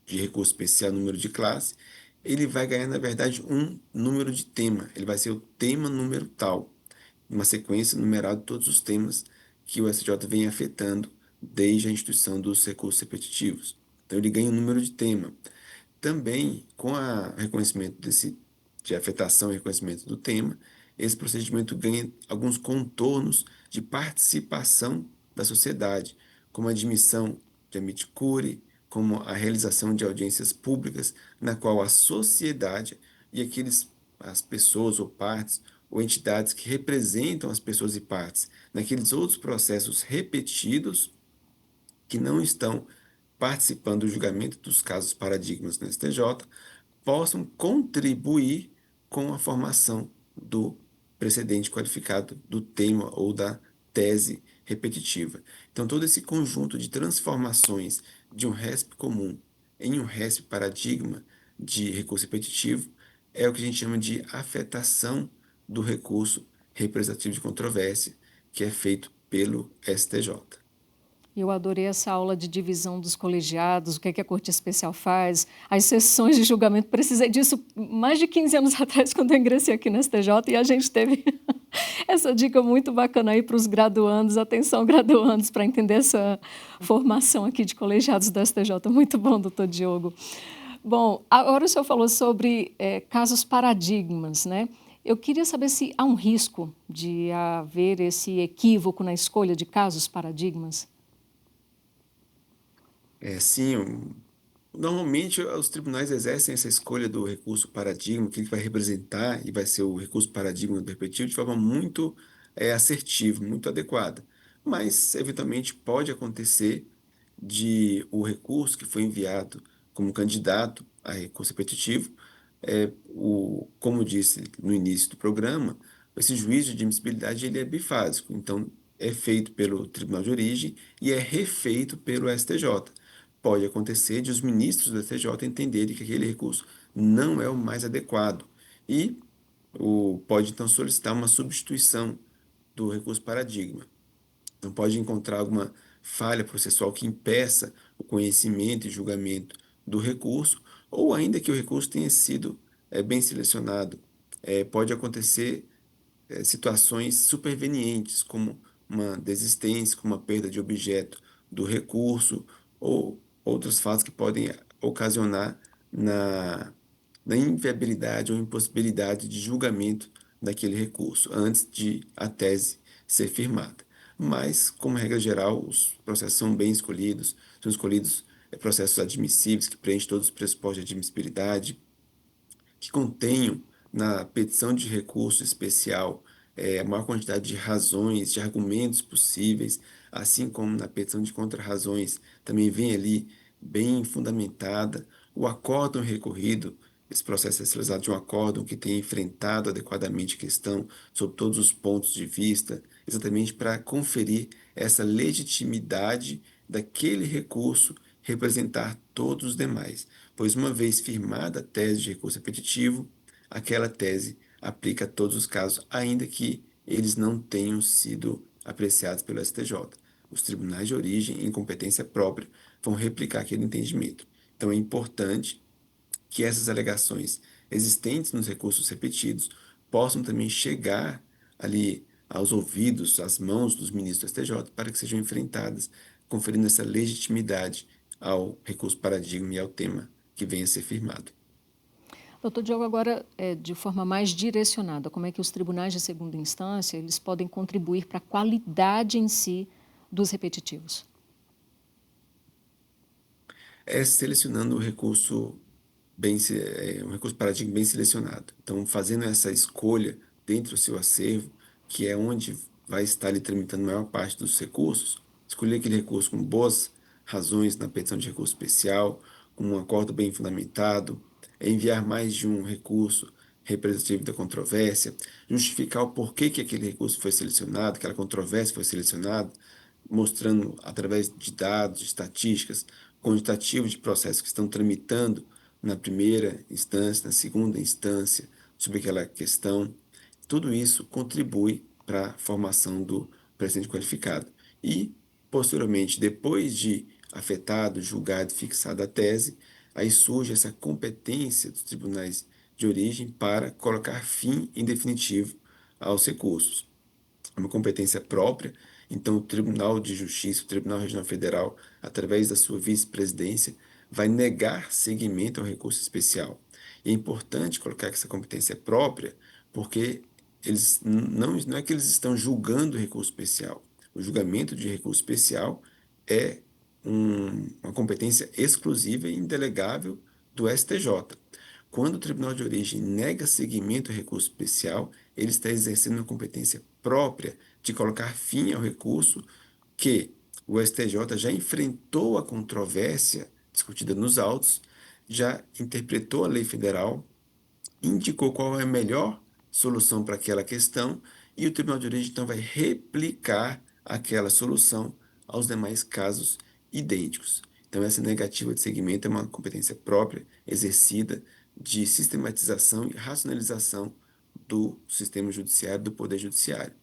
de recurso especial, número de classe, ele vai ganhar, na verdade, um número de tema. Ele vai ser o tema número tal, uma sequência numerada de todos os temas que o STJ vem afetando desde a instituição dos recursos repetitivos. Então, ele ganha um número de tema. Também, com o reconhecimento de afetação e reconhecimento do tema, esse procedimento ganha alguns contornos de participação da sociedade, como a admissão de amicure, como a realização de audiências públicas, na qual a sociedade e as pessoas ou partes ou entidades que representam as pessoas e partes naqueles outros processos repetidos que não estão participando do julgamento dos casos paradigmas no STJ, possam contribuir com a formação do precedente qualificado do tema ou da tese repetitiva. Então, todo esse conjunto de transformações de um RESP comum em um RESP paradigma de recurso repetitivo é o que a gente chama de afetação do recurso representativo de controvérsia, que é feito pelo STJ. Eu adorei essa aula de divisão dos colegiados, o que é que a Corte Especial faz, as sessões de julgamento. Precisei disso mais de 15 anos atrás, quando eu ingressei aqui no STJ, e a gente teve essa dica muito bacana aí para os graduandos. Atenção, graduandos, para entender essa formação aqui de colegiados do STJ. Muito bom, doutor Diogo. Bom, agora o senhor falou sobre casos paradigmas, né? Eu queria saber se há um risco de haver esse equívoco na escolha de casos paradigmas. Sim, normalmente os tribunais exercem essa escolha do recurso paradigma, que ele vai representar e vai ser o recurso paradigma do repetitivo de forma muito assertiva, muito adequada. Mas, eventualmente, pode acontecer de o recurso que foi enviado como candidato a recurso repetitivo, como eu disse no início do programa, esse juízo de admissibilidade ele é bifásico, então é feito pelo Tribunal de Origem e é refeito pelo STJ. Pode acontecer de os ministros do STJ entenderem que aquele recurso não é o mais adequado e pode então solicitar uma substituição do recurso paradigma. Então, pode encontrar alguma falha processual que impeça o conhecimento e julgamento do recurso, ou ainda que o recurso tenha sido bem selecionado. Pode acontecer situações supervenientes, como uma desistência, como uma perda de objeto do recurso, ou outros fatos que podem ocasionar na, na inviabilidade ou impossibilidade de julgamento daquele recurso, antes de a tese ser firmada. Mas, como regra geral, os processos são bem escolhidos, são escolhidos processos admissíveis, que preenchem todos os pressupostos de admissibilidade, que contenham na petição de recurso especial a maior quantidade de razões, de argumentos possíveis, assim como na petição de contrarrazões também vem ali bem fundamentada. O acórdão recorrido, esse processo é realizado de um acórdão que tenha enfrentado adequadamente a questão sob todos os pontos de vista, exatamente para conferir essa legitimidade daquele recurso representar todos os demais, pois uma vez firmada a tese de recurso repetitivo, aquela tese aplica a todos os casos, ainda que eles não tenham sido apreciados pelo STJ. Os tribunais de origem, em competência própria, vão replicar aquele entendimento. Então, é importante que essas alegações existentes nos recursos repetidos possam também chegar ali aos ouvidos, às mãos dos ministros do STJ, para que sejam enfrentadas, conferindo essa legitimidade ao recurso paradigma e ao tema que venha a ser firmado. Doutor Diogo, agora, de forma mais direcionada, como é que os tribunais de segunda instância eles podem contribuir para a qualidade em si dos repetitivos? É selecionando o recurso um recurso paradigma bem selecionado. Então, fazendo essa escolha dentro do seu acervo, que é onde vai estar ali tramitando a maior parte dos recursos, escolher aquele recurso com boas razões na petição de recurso especial, com um acordo bem fundamentado, enviar mais de um recurso representativo da controvérsia, justificar o porquê que aquele recurso foi selecionado, aquela controvérsia foi selecionada, mostrando através de dados, de estatísticas, quantitativos de processos que estão tramitando na primeira instância, na segunda instância, sobre aquela questão. Tudo isso contribui para a formação do precedente qualificado. E, posteriormente, depois de afetado, julgado, fixada a tese, aí surge essa competência dos tribunais de origem para colocar fim em definitivo aos recursos. É uma competência própria, então o Tribunal de Justiça, o Tribunal Regional Federal, através da sua vice-presidência, vai negar seguimento ao recurso especial. E é importante colocar que essa competência é própria, porque não é que eles estão julgando o recurso especial. O julgamento de recurso especial é uma competência exclusiva e indelegável do STJ. Quando o Tribunal de Origem nega seguimento ao recurso especial, ele está exercendo uma competência própria de colocar fim ao recurso que o STJ já enfrentou a controvérsia discutida nos autos, já interpretou a lei federal, indicou qual é a melhor solução para aquela questão e o Tribunal de Origem então vai replicar aquela solução aos demais casos idênticos. Então, essa negativa de segmento é uma competência própria, exercida de sistematização e racionalização do sistema judiciário, do Poder Judiciário.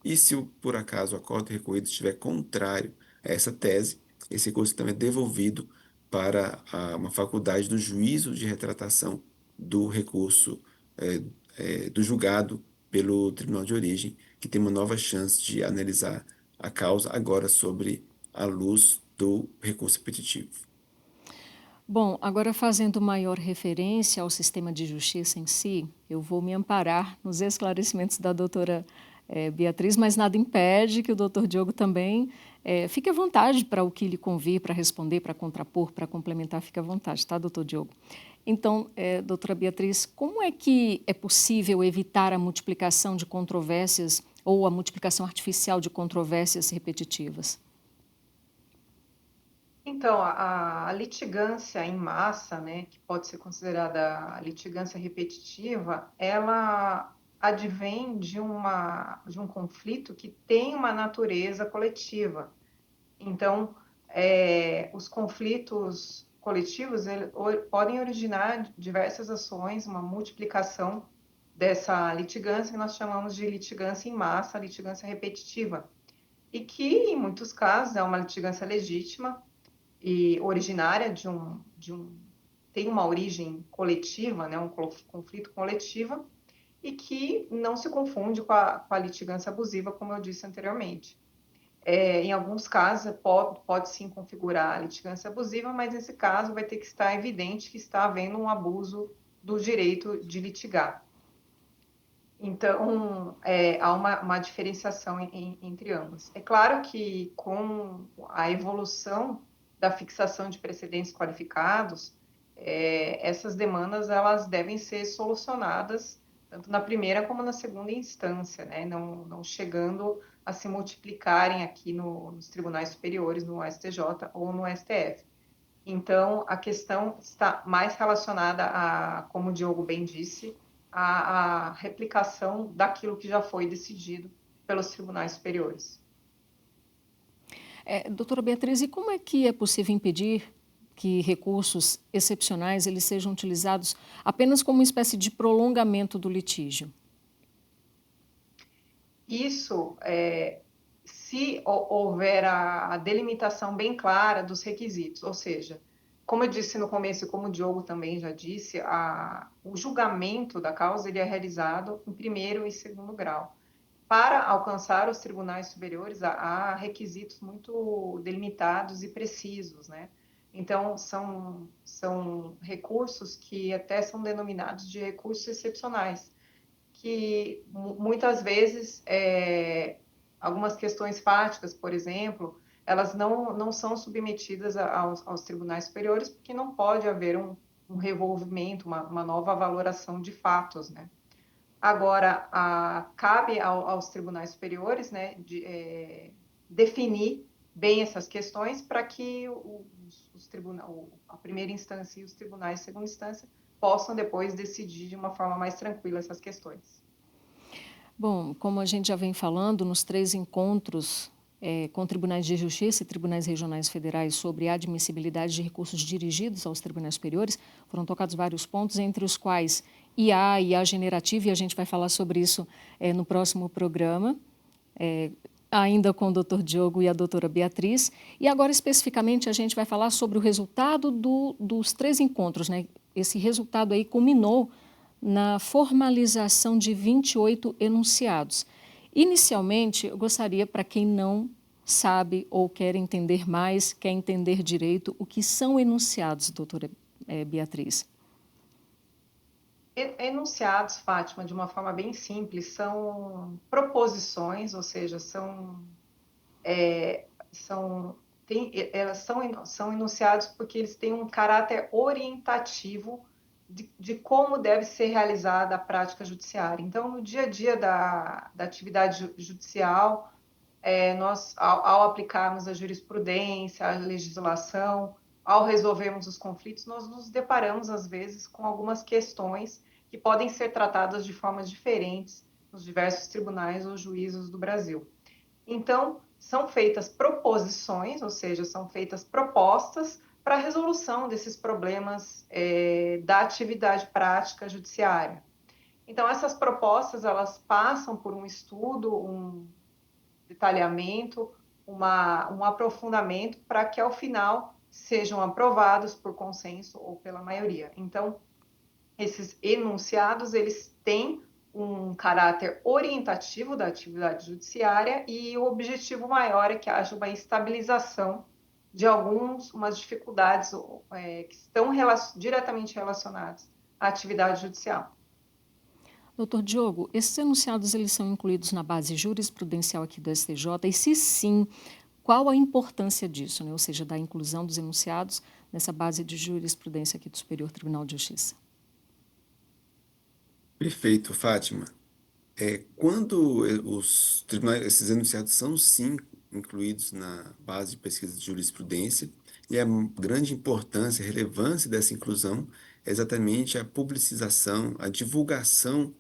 E se por acaso o acordo recorrido estiver contrário a essa tese, esse recurso então é devolvido para uma faculdade do juízo de retratação do recurso do julgado pelo Tribunal de Origem, que tem uma nova chance de analisar a causa agora sobre a luz do recurso repetitivo. Bom, agora fazendo maior referência ao sistema de justiça em si, eu vou me amparar nos esclarecimentos da doutora Beatriz, mas nada impede que o doutor Diogo também fique à vontade para o que lhe convir, para responder, para contrapor, para complementar, fique à vontade, tá, doutor Diogo? Então, doutora Beatriz, como é que é possível evitar a multiplicação de controvérsias ou a multiplicação artificial de controvérsias repetitivas? Então, a litigância em massa, né, que pode ser considerada a litigância repetitiva, ela advém de um conflito que tem uma natureza coletiva. Então, os conflitos coletivos podem originar diversas ações, uma multiplicação dessa litigância que nós chamamos de litigância em massa, litigância repetitiva, e que, em muitos casos, é uma litigância legítima e originária tem uma origem coletiva, né, um conflito coletivo, e que não se confunde com a litigância abusiva, como eu disse anteriormente. Em alguns casos, pode sim configurar a litigância abusiva, mas nesse caso vai ter que estar evidente que está havendo um abuso do direito de litigar. Então, há uma diferenciação entre ambas. É claro que com a evolução da fixação de precedentes qualificados, essas demandas elas devem ser solucionadas tanto na primeira como na segunda instância, né? Não chegando a se multiplicarem aqui nos tribunais superiores, no STJ ou no STF. Então, a questão está mais relacionada a, como o Diogo bem disse, a replicação daquilo que já foi decidido pelos tribunais superiores. Doutora Beatriz, e como é que é possível impedir que recursos excepcionais eles sejam utilizados apenas como uma espécie de prolongamento do litígio? Isso, se houver a delimitação bem clara dos requisitos, ou seja, como eu disse no começo e como o Diogo também já disse, o julgamento da causa ele é realizado em primeiro e segundo grau. Para alcançar os tribunais superiores, há requisitos muito delimitados e precisos, né? Então, são recursos que até são denominados de recursos excepcionais, que muitas vezes algumas questões fáticas, por exemplo, elas não são submetidas aos tribunais superiores porque não pode haver um revolvimento, uma nova valoração de fatos, né? Agora, cabe aos tribunais superiores, né, definir bem essas questões para que a primeira instância e os tribunais de segunda instância possam depois decidir de uma forma mais tranquila essas questões. Bom, como a gente já vem falando, nos 3 encontros com tribunais de justiça e tribunais regionais federais sobre a admissibilidade de recursos dirigidos aos tribunais superiores, foram tocados vários pontos, entre os quais IA generativa, e a gente vai falar sobre isso no próximo programa, ainda com o doutor Diogo e a doutora Beatriz. E agora, especificamente, a gente vai falar sobre o resultado dos 3 encontros, né? Esse resultado aí culminou na formalização de 28 enunciados. Inicialmente, eu gostaria, para quem não sabe ou quer entender mais, quer entender direito, o que são enunciados, doutora Beatriz? Enunciados, Fátima, de uma forma bem simples, são proposições, ou seja, elas são enunciados porque eles têm um caráter orientativo de como deve ser realizada a prática judiciária. Então, no dia a dia da atividade judicial, nós, ao aplicarmos a jurisprudência, a legislação, ao resolvermos os conflitos, nós nos deparamos, às vezes, com algumas questões que podem ser tratadas de formas diferentes nos diversos tribunais ou juízos do Brasil. Então, são feitas proposições, ou seja, são feitas propostas para a resolução desses problemas da atividade prática judiciária. Então, essas propostas, elas passam por um estudo, um detalhamento, um aprofundamento para que, ao final, sejam aprovados por consenso ou pela maioria. Então, esses enunciados, eles têm um caráter orientativo da atividade judiciária e o objetivo maior é que haja uma estabilização de umas dificuldades que estão diretamente relacionadas à atividade judicial. Doutor Diogo, esses enunciados eles são incluídos na base jurisprudencial aqui do STJ, e se sim, qual a importância disso, né? Ou seja, da inclusão dos enunciados nessa base de jurisprudência aqui do Superior Tribunal de Justiça? Perfeito, Fátima. Quando os tribunais, esses enunciados são sim incluídos na base de pesquisa de jurisprudência, e a grande importância, a relevância dessa inclusão é exatamente a publicização, a divulgação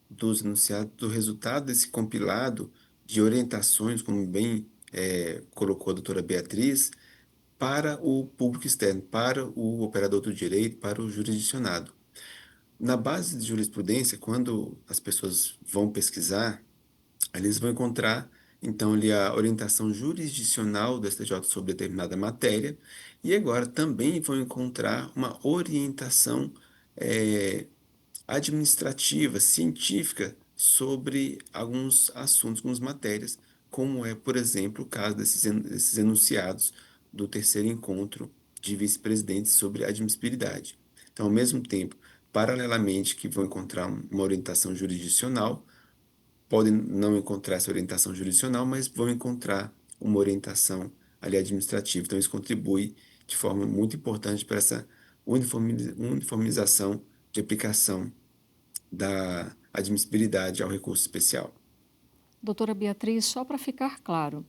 dos enunciados, do resultado desse compilado de orientações, como bem colocou a doutora Beatriz, para o público externo, para o operador do direito, para o jurisdicionado. Na base de jurisprudência, quando as pessoas vão pesquisar, eles vão encontrar, então, ali a orientação jurisdicional do STJ sobre determinada matéria, e agora também vão encontrar uma orientação eh, administrativa, científica, sobre alguns assuntos, algumas matérias, como é, por exemplo, o caso desses enunciados do terceiro encontro de vice-presidentes sobre admissibilidade. Então, ao mesmo tempo, paralelamente que vão encontrar uma orientação jurisdicional, podem não encontrar essa orientação jurisdicional, mas vão encontrar uma orientação ali administrativa. Então, isso contribui de forma muito importante para essa uniformização de aplicação da admissibilidade ao recurso especial. Doutora Beatriz, só para ficar claro,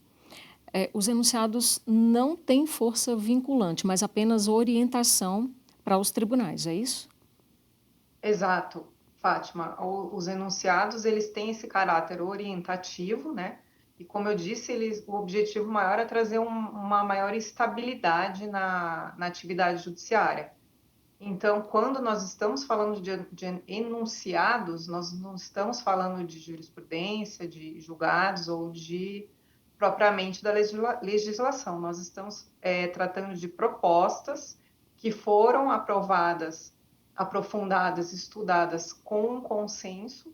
os enunciados não têm força vinculante, mas apenas orientação para os tribunais, é isso? Exato, Fátima. Os enunciados, eles têm esse caráter orientativo, né? E, como eu disse, o objetivo maior é trazer uma maior estabilidade na atividade judiciária. Então, quando nós estamos falando de enunciados, nós não estamos falando de jurisprudência, de julgados ou de propriamente da legislação. Nós estamos tratando de propostas que foram aprovadas, aprofundadas, estudadas com consenso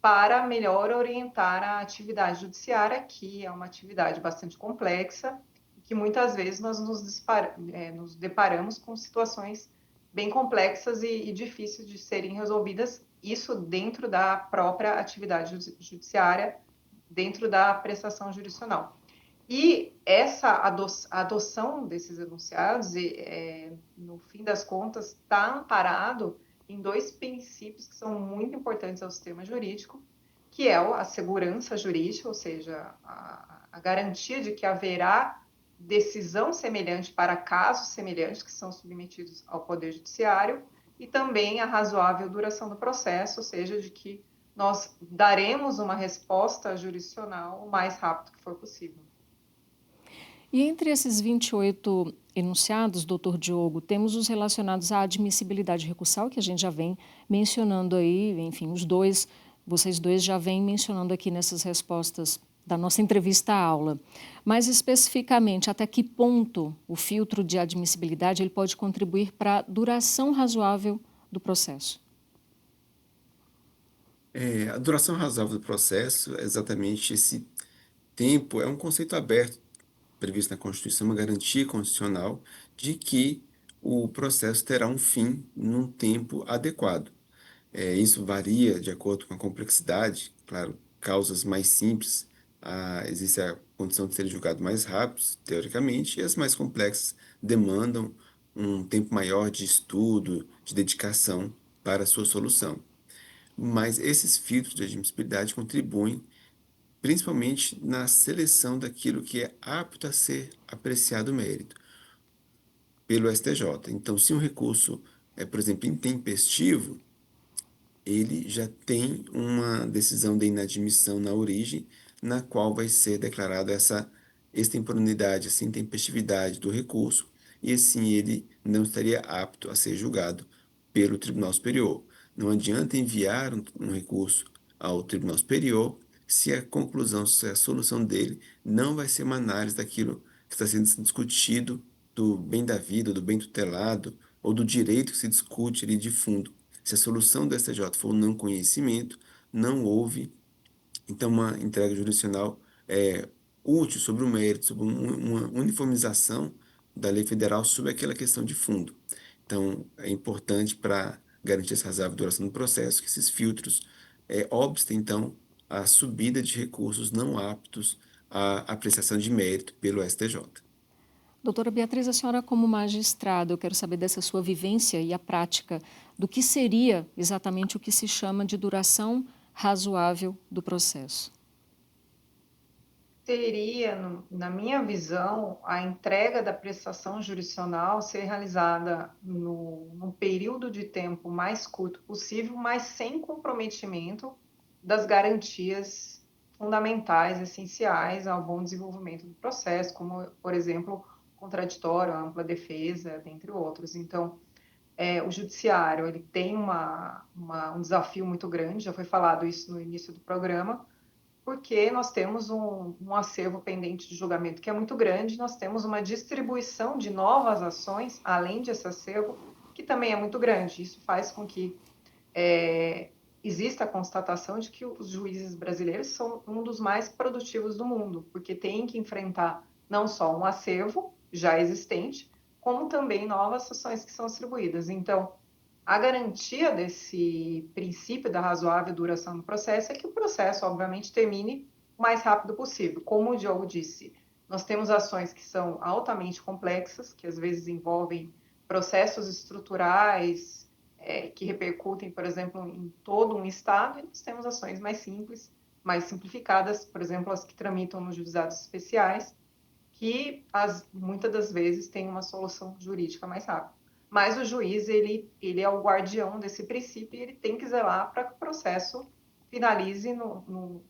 para melhor orientar a atividade judiciária, que é uma atividade bastante complexa, e que muitas vezes nós nos deparamos com situações bem complexas e difíceis de serem resolvidas, isso dentro da própria atividade judiciária, dentro da prestação jurisdicional. E essa adoção desses enunciados, no fim das contas, está amparado em dois princípios que são muito importantes ao sistema jurídico, que é a segurança jurídica, ou seja, a garantia de que haverá decisão semelhante para casos semelhantes que são submetidos ao Poder Judiciário, e também a razoável duração do processo, ou seja, de que nós daremos uma resposta jurisdicional o mais rápido que for possível. E entre esses 28 enunciados, doutor Diogo, temos os relacionados à admissibilidade recursal, que a gente já vem mencionando aí, enfim, vocês dois já vêm mencionando aqui nessas respostas da nossa entrevista à aula. Mais especificamente, até que ponto o filtro de admissibilidade ele pode contribuir para a duração razoável do processo? A duração razoável do processo é exatamente esse tempo, é um conceito aberto previsto na Constituição, uma garantia constitucional de que o processo terá um fim num tempo adequado. Isso varia de acordo com a complexidade, claro, causas mais simples, existe a condição de ser julgado mais rápido, teoricamente, e as mais complexas demandam um tempo maior de estudo, de dedicação para a sua solução. Mas esses filtros de admissibilidade contribuem principalmente na seleção daquilo que é apto a ser apreciado mérito pelo STJ. Então, se um recurso é, por exemplo, intempestivo, ele já tem uma decisão de inadmissão na origem, na qual vai ser declarada essa extemporaneidade, essa intempestividade do recurso, e assim ele não estaria apto a ser julgado pelo Tribunal Superior. Não adianta enviar um recurso ao Tribunal Superior se a conclusão, se a solução dele não vai ser uma análise daquilo que está sendo discutido, do bem da vida, do bem tutelado, ou do direito que se discute ali de fundo. Se a solução do STJ for o não conhecimento, não houve, então, uma entrega jurisdicional útil sobre o mérito, sobre uma uniformização da lei federal sobre aquela questão de fundo. Então, é importante para garantir essa razoável duração do processo que esses filtros obstem, então, a subida de recursos não aptos à apreciação de mérito pelo STJ. Doutora Beatriz, a senhora como magistrada, eu quero saber dessa sua vivência e a prática do que seria exatamente o que se chama de duração razoável do processo. Seria, na minha visão, a entrega da prestação jurisdicional ser realizada no período de tempo mais curto possível, mas sem comprometimento das garantias fundamentais, essenciais ao bom desenvolvimento do processo, como, por exemplo, contraditório, ampla defesa, dentre outros. Então, o judiciário ele tem um desafio muito grande, já foi falado isso no início do programa, porque nós temos um acervo pendente de julgamento que é muito grande, nós temos uma distribuição de novas ações, além desse acervo, que também é muito grande. Isso faz com que exista a constatação de que os juízes brasileiros são um dos mais produtivos do mundo, porque têm que enfrentar não só um acervo já existente, como também novas ações que são distribuídas. Então, a garantia desse princípio da razoável duração do processo é que o processo, obviamente, termine o mais rápido possível. Como o Diogo disse, nós temos ações que são altamente complexas, que às vezes envolvem processos estruturais, que repercutem, por exemplo, em todo um estado, e nós temos ações mais simples, mais simplificadas, por exemplo, as que tramitam nos juizados especiais, que muitas das vezes têm uma solução jurídica mais rápida. Mas o juiz, ele é o guardião desse princípio e ele tem que zelar para que o processo finalize no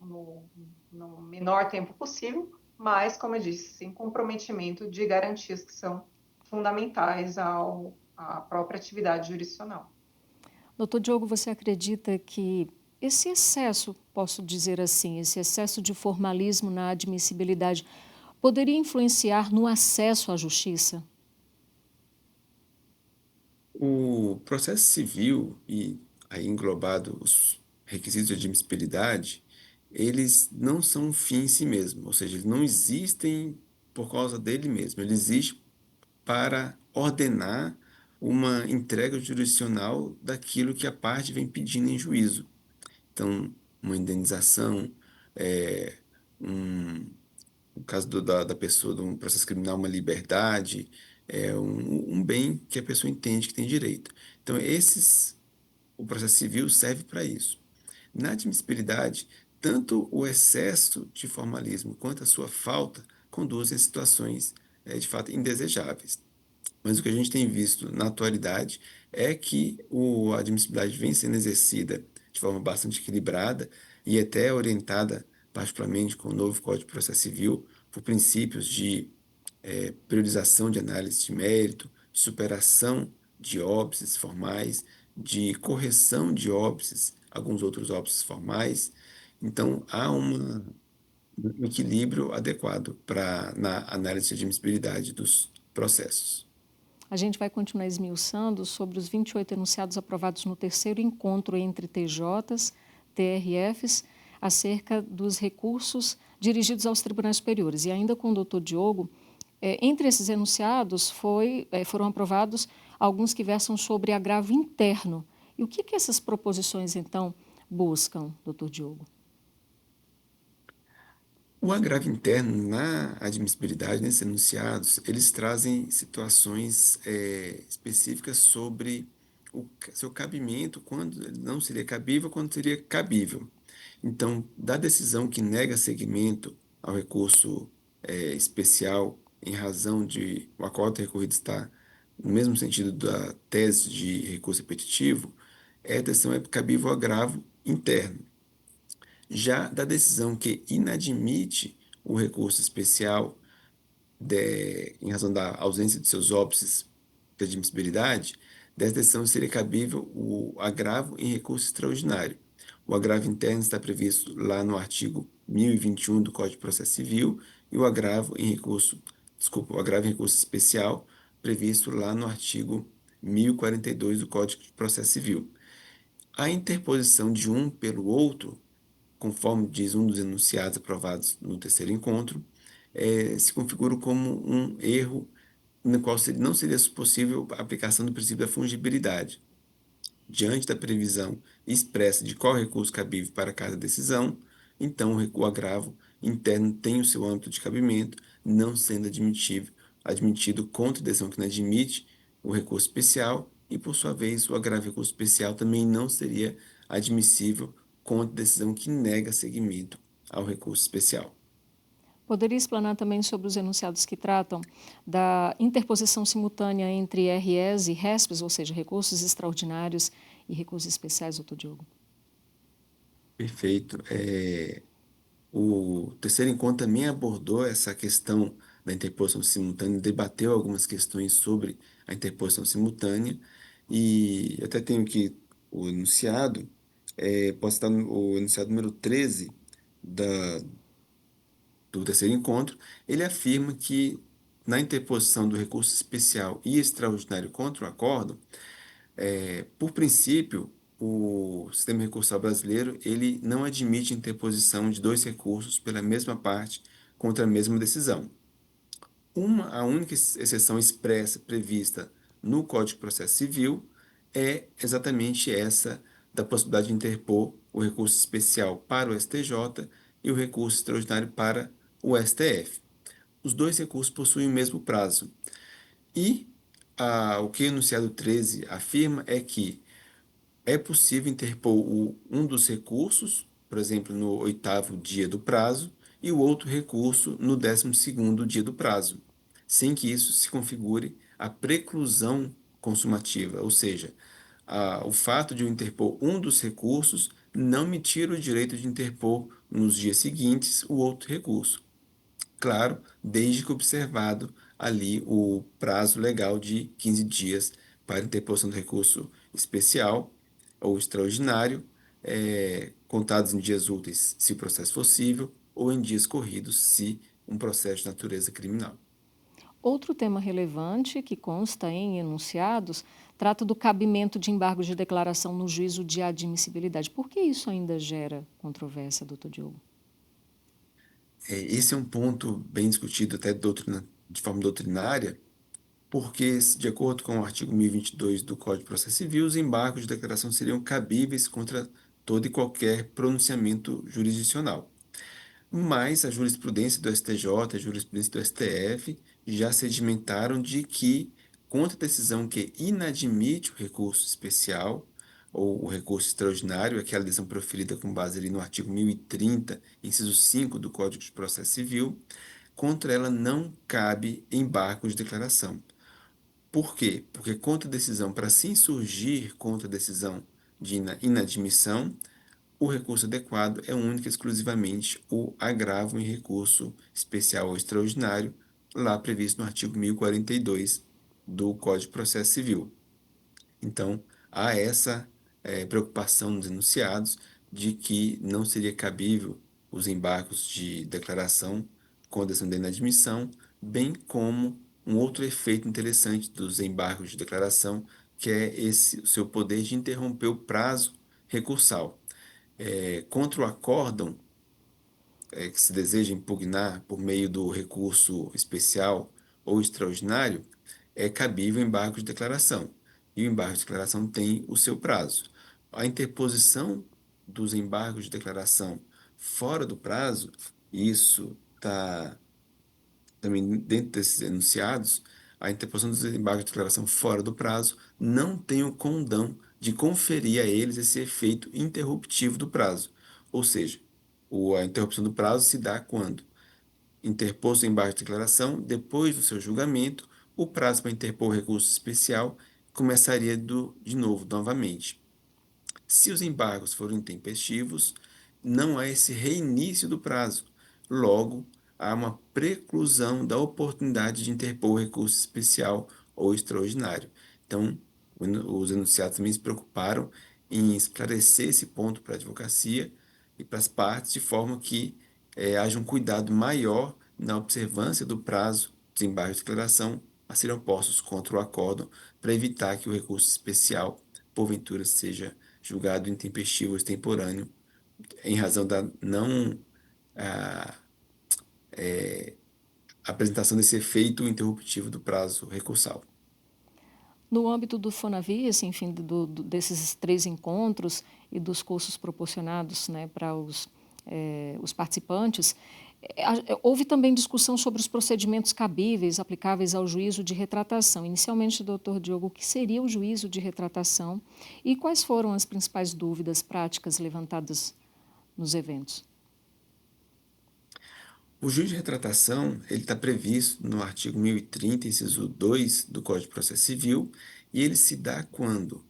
menor tempo possível, mas, como eu disse, sem comprometimento de garantias que são fundamentais à própria atividade jurisdicional. Doutor Diogo, você acredita que esse excesso, posso dizer assim, esse excesso de formalismo na admissibilidade poderia influenciar no acesso à justiça? O processo civil e aí englobado os requisitos de admissibilidade, eles não são um fim em si mesmo, ou seja, eles não existem por causa dele mesmo, ele existe para ordenar uma entrega jurisdicional daquilo que a parte vem pedindo em juízo. Então, uma indenização, é, um, no caso da pessoa, de um processo criminal, uma liberdade, um bem que a pessoa entende que tem direito. Então, o processo civil serve para isso. Na admissibilidade, tanto o excesso de formalismo quanto a sua falta conduzem a situações, de fato, indesejáveis. Mas o que a gente tem visto na atualidade é que a admissibilidade vem sendo exercida de forma bastante equilibrada e até orientada, particularmente com o novo Código de Processo Civil, por princípios de priorização de análise de mérito, de superação de óbices formais, de correção de óbices, alguns outros óbices formais. Então, há um equilíbrio adequado na análise de admissibilidade dos processos. A gente vai continuar esmiuçando sobre os 28 enunciados aprovados no terceiro encontro entre TJs, TRFs, acerca dos recursos dirigidos aos tribunais superiores. E ainda com o doutor Diogo, entre esses enunciados foram aprovados alguns que versam sobre agravo interno. E o que essas proposições, então, buscam, doutor Diogo? O agravo interno na admissibilidade, nesses enunciados, eles trazem situações específicas sobre seu cabimento, quando ele não seria cabível, quando seria cabível. Então, da decisão que nega seguimento ao recurso especial em razão de o acórdão recorrido estar no mesmo sentido da tese de recurso repetitivo, a decisão é cabível ao agravo interno. Já da decisão que inadmite o recurso especial em razão da ausência de seus óbices de admissibilidade, dessa decisão seria cabível o agravo em recurso extraordinário. O agravo interno está previsto lá no artigo 1021 do Código de Processo Civil e o agravo em recurso especial previsto lá no artigo 1042 do Código de Processo Civil. A interposição de um pelo outro, conforme diz um dos enunciados aprovados no terceiro encontro, se configura como um erro no qual não seria possível a aplicação do princípio da fungibilidade. Diante da previsão expressa de qual recurso cabível para cada decisão, então o agravo interno tem o seu âmbito de cabimento, não sendo admitido contra a decisão que não admite o recurso especial, e, por sua vez, o agravo recurso especial também não seria admissível contra a decisão que nega seguimento ao recurso especial. Poderia explanar também sobre os enunciados que tratam da interposição simultânea entre REs e RESPs, ou seja, recursos extraordinários e recursos especiais, doutor Diogo? Perfeito. O terceiro encontro também abordou essa questão da interposição simultânea, debateu algumas questões sobre a interposição simultânea, e eu até tenho aqui o enunciado, posso estar o enunciado número 13 do terceiro encontro. Ele afirma que na interposição do recurso especial e extraordinário contra o acórdão, por princípio, o sistema recursal brasileiro ele não admite interposição de dois recursos pela mesma parte contra a mesma decisão. A única exceção expressa prevista no Código de Processo Civil é exatamente essa da possibilidade de interpor o recurso especial para o STJ e o recurso extraordinário para o STF. Os dois recursos possuem o mesmo prazo. E o que o enunciado 13 afirma é que é possível interpor um dos recursos, por exemplo, no oitavo dia do prazo, e o outro recurso no 12º dia do prazo, sem que isso se configure a preclusão consumativa, ou seja, o fato de eu interpor um dos recursos não me tira o direito de interpor nos dias seguintes o outro recurso. Claro, desde que observado ali o prazo legal de 15 dias para interposição do recurso especial ou extraordinário, contados em dias úteis, se o processo for cível, ou em dias corridos, se um processo de natureza criminal. Outro tema relevante, que consta em enunciados, trata do cabimento de embargos de declaração no juízo de admissibilidade. Por que isso ainda gera controvérsia, doutor Diogo? Esse é um ponto bem discutido até de forma doutrinária, porque, de acordo com o artigo 1022 do Código de Processo Civil, os embargos de declaração seriam cabíveis contra todo e qualquer pronunciamento jurisdicional. Mas a jurisprudência do STJ, a jurisprudência do STF já sedimentaram de que, contra a decisão que inadmite o recurso especial ou o recurso extraordinário, aquela decisão proferida com base ali no artigo 1030, inciso 5 do Código de Processo Civil, contra ela não cabe embargo de declaração. Por quê? Porque contra a decisão, para se insurgir contra a decisão de inadmissão, o recurso adequado é único e exclusivamente o agravo em recurso especial ou extraordinário, lá previsto no artigo 1042 do Código de Processo Civil. Então, há essa preocupação nos enunciados de que não seria cabível os embargos de declaração com a decisão de inadmissão, bem como um outro efeito interessante dos embargos de declaração, que é esse, o seu poder de interromper o prazo recursal. Contra o acórdão, que se deseja impugnar por meio do recurso especial ou extraordinário, é cabível o embargo de declaração. E o embargo de declaração tem o seu prazo. A interposição dos embargos de declaração fora do prazo, isso está também dentro desses enunciados, a interposição dos embargos de declaração fora do prazo não tem o condão de conferir a eles esse efeito interruptivo do prazo. Ou seja, a interrupção do prazo se dá quando interposto o embargo de declaração, depois do seu julgamento, o prazo para interpor o recurso especial começaria de novo, novamente. Se os embargos forem intempestivos, não há esse reinício do prazo. Logo, há uma preclusão da oportunidade de interpor o recurso especial ou extraordinário. Então, os enunciados também se preocuparam em esclarecer esse ponto para a advocacia e para as partes, de forma que haja um cuidado maior na observância do prazo dos embargos de declaração a serem postos contra o acórdão, para evitar que o recurso especial, porventura, seja julgado intempestivo ou extemporâneo, em razão da não ah, apresentação desse efeito interruptivo do prazo recursal. No âmbito do Fonavi, assim, enfim, desses três encontros e dos cursos proporcionados, né, para os participantes, houve também discussão sobre os procedimentos cabíveis, aplicáveis ao juízo de retratação. Inicialmente, doutor Diogo, o que seria o juízo de retratação e quais foram as principais dúvidas práticas levantadas nos eventos? O juízo de retratação, ele está previsto no artigo 1030, inciso 2 do Código de Processo Civil, e ele se dá quando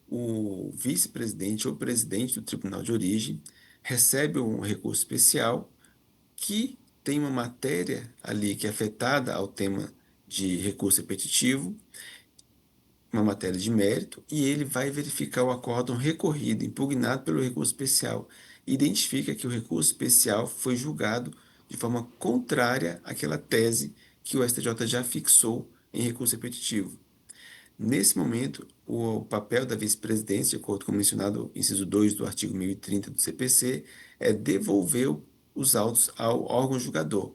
o vice-presidente ou presidente do tribunal de origem recebe um recurso especial que tem uma matéria ali que é afetada ao tema de recurso repetitivo, uma matéria de mérito, e ele vai verificar o acórdão recorrido, impugnado pelo recurso especial, e identifica que o recurso especial foi julgado de forma contrária àquela tese que o STJ já fixou em recurso repetitivo. Nesse momento, o papel da vice-presidência, de acordo com o mencionado inciso 2 do artigo 1030 do CPC, é devolver os autos ao órgão julgador,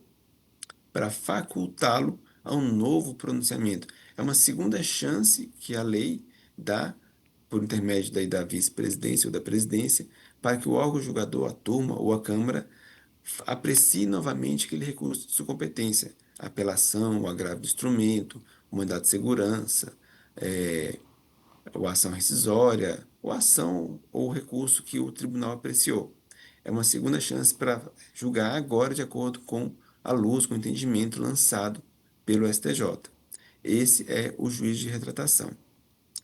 para facultá-lo a um novo pronunciamento. É uma segunda chance que a lei dá, por intermédio da vice-presidência ou da presidência, para que o órgão julgador, a turma ou a Câmara, aprecie novamente aquele recurso de sua competência, a apelação, o agravo do instrumento, o mandado de segurança, ou a ação rescisória, ou a ação ou recurso que o tribunal apreciou. É uma segunda chance para julgar agora de acordo com a luz, com o entendimento lançado pelo STJ. Esse é o juiz de retratação.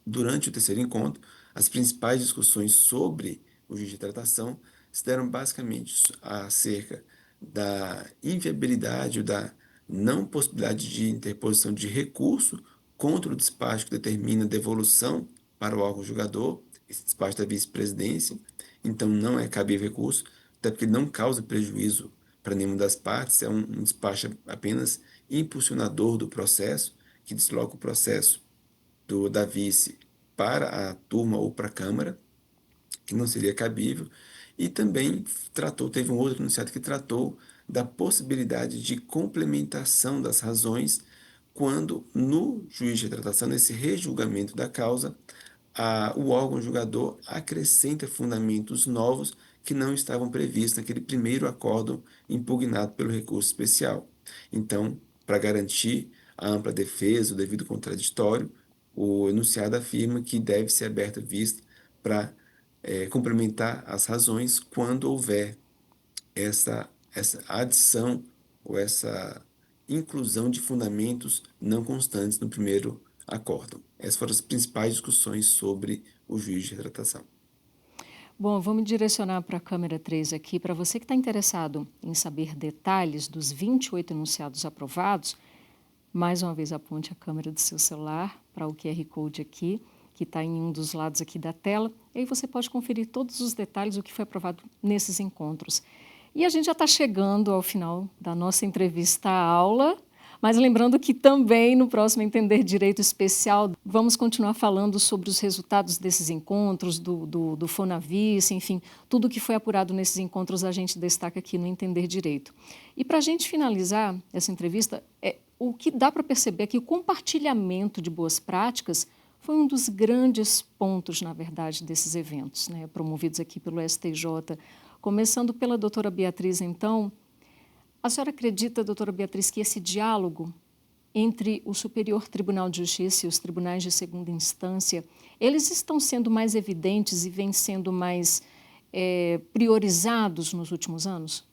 Durante o terceiro encontro, as principais discussões sobre o juiz de tratação, se deram basicamente acerca da inviabilidade ou da não possibilidade de interposição de recurso contra o despacho que determina a devolução para o órgão julgador, esse despacho da vice-presidência, então não é cabível recurso, até porque ele não causa prejuízo para nenhuma das partes, é um despacho apenas impulsionador do processo, que desloca o processo da vice para a turma ou para a Câmara, que não seria cabível, e também teve um outro enunciado que tratou da possibilidade de complementação das razões quando, no juiz de tratação, nesse rejulgamento da causa, o órgão julgador acrescenta fundamentos novos que não estavam previstos naquele primeiro acórdão impugnado pelo recurso especial. Então, para garantir a ampla defesa, o devido contraditório, o enunciado afirma que deve ser aberta vista para complementar as razões quando houver essa adição ou essa inclusão de fundamentos não constantes no primeiro acórdão. Essas foram as principais discussões sobre o juiz de retratação. Bom, vou me direcionar para a câmera 3 aqui. Para você que está interessado em saber detalhes dos 28 enunciados aprovados, mais uma vez aponte a câmera do seu celular para o QR Code aqui, que está em um dos lados aqui da tela. E aí você pode conferir todos os detalhes do que foi aprovado nesses encontros. E a gente já está chegando ao final da nossa entrevista à aula, mas lembrando que também no próximo Entender Direito Especial vamos continuar falando sobre os resultados desses encontros, do Fonavice, enfim, tudo que foi apurado nesses encontros a gente destaca aqui no Entender Direito. E para a gente finalizar essa entrevista, o que dá para perceber é que o compartilhamento de boas práticas foi um dos grandes pontos, na verdade, desses eventos, né, promovidos aqui pelo STJ. Começando pela doutora Beatriz, então, a senhora acredita, doutora Beatriz, que esse diálogo entre o Superior Tribunal de Justiça e os tribunais de segunda instância, eles estão sendo mais evidentes e vêm sendo mais priorizados nos últimos anos?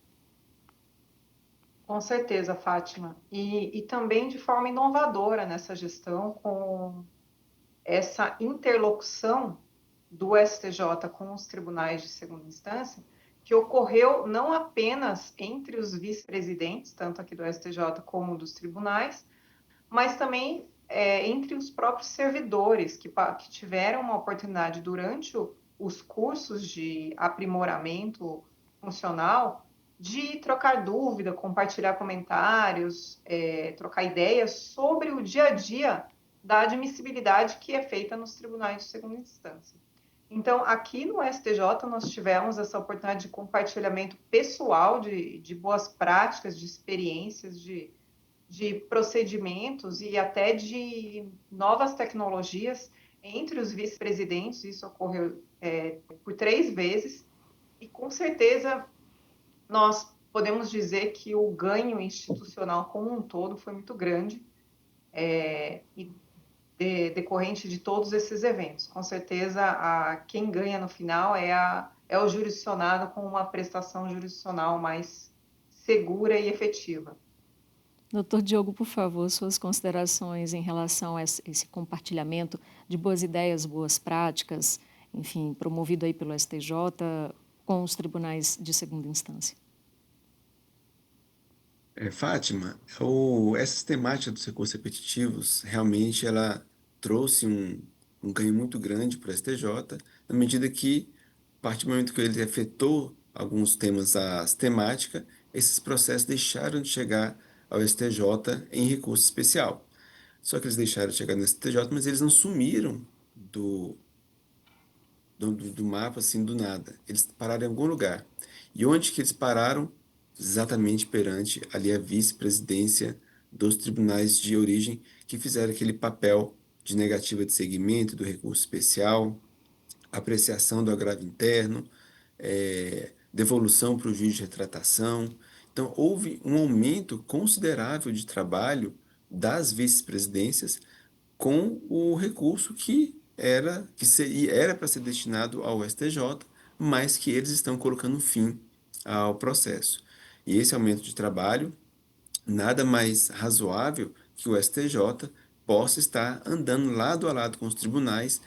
Com certeza, Fátima. E também de forma inovadora nessa gestão, com essa interlocução do STJ com os tribunais de segunda instância, que ocorreu não apenas entre os vice-presidentes, tanto aqui do STJ como dos tribunais, mas também entre os próprios servidores que tiveram uma oportunidade durante os cursos de aprimoramento funcional de trocar dúvida, compartilhar comentários, trocar ideias sobre o dia a dia da admissibilidade que é feita nos tribunais de segunda instância. Então, aqui no STJ, nós tivemos essa oportunidade de compartilhamento pessoal de boas práticas, de experiências, de procedimentos e até de novas tecnologias entre os vice-presidentes. Isso ocorreu por 3 vezes e, com certeza, nós podemos dizer que o ganho institucional como um todo foi muito grande e decorrente de todos esses eventos. Com certeza, quem ganha no final é o jurisdicionado com uma prestação jurisdicional mais segura e efetiva. Doutor Diogo, por favor, suas considerações em relação a esse compartilhamento de boas ideias, boas práticas, enfim, promovido aí pelo STJ com os tribunais de segunda instância. Fátima, essa temática dos recursos repetitivos, realmente ela trouxe um ganho muito grande para o STJ, na medida que, a partir do momento que ele afetou alguns temas à temática, esses processos deixaram de chegar ao STJ em recurso especial. Só que eles deixaram de chegar no STJ, mas eles não sumiram do mapa assim do nada. Eles pararam em algum lugar. E onde que eles pararam? Exatamente perante ali a vice-presidência dos tribunais de origem que fizeram aquele papel de negativa de seguimento do recurso especial, apreciação do agravo interno, devolução para o juiz de retratação. Então, houve um aumento considerável de trabalho das vice-presidências com o recurso era para ser destinado ao STJ, mas que eles estão colocando fim ao processo. E esse aumento de trabalho, nada mais razoável que o STJ possa estar andando lado a lado com os tribunais,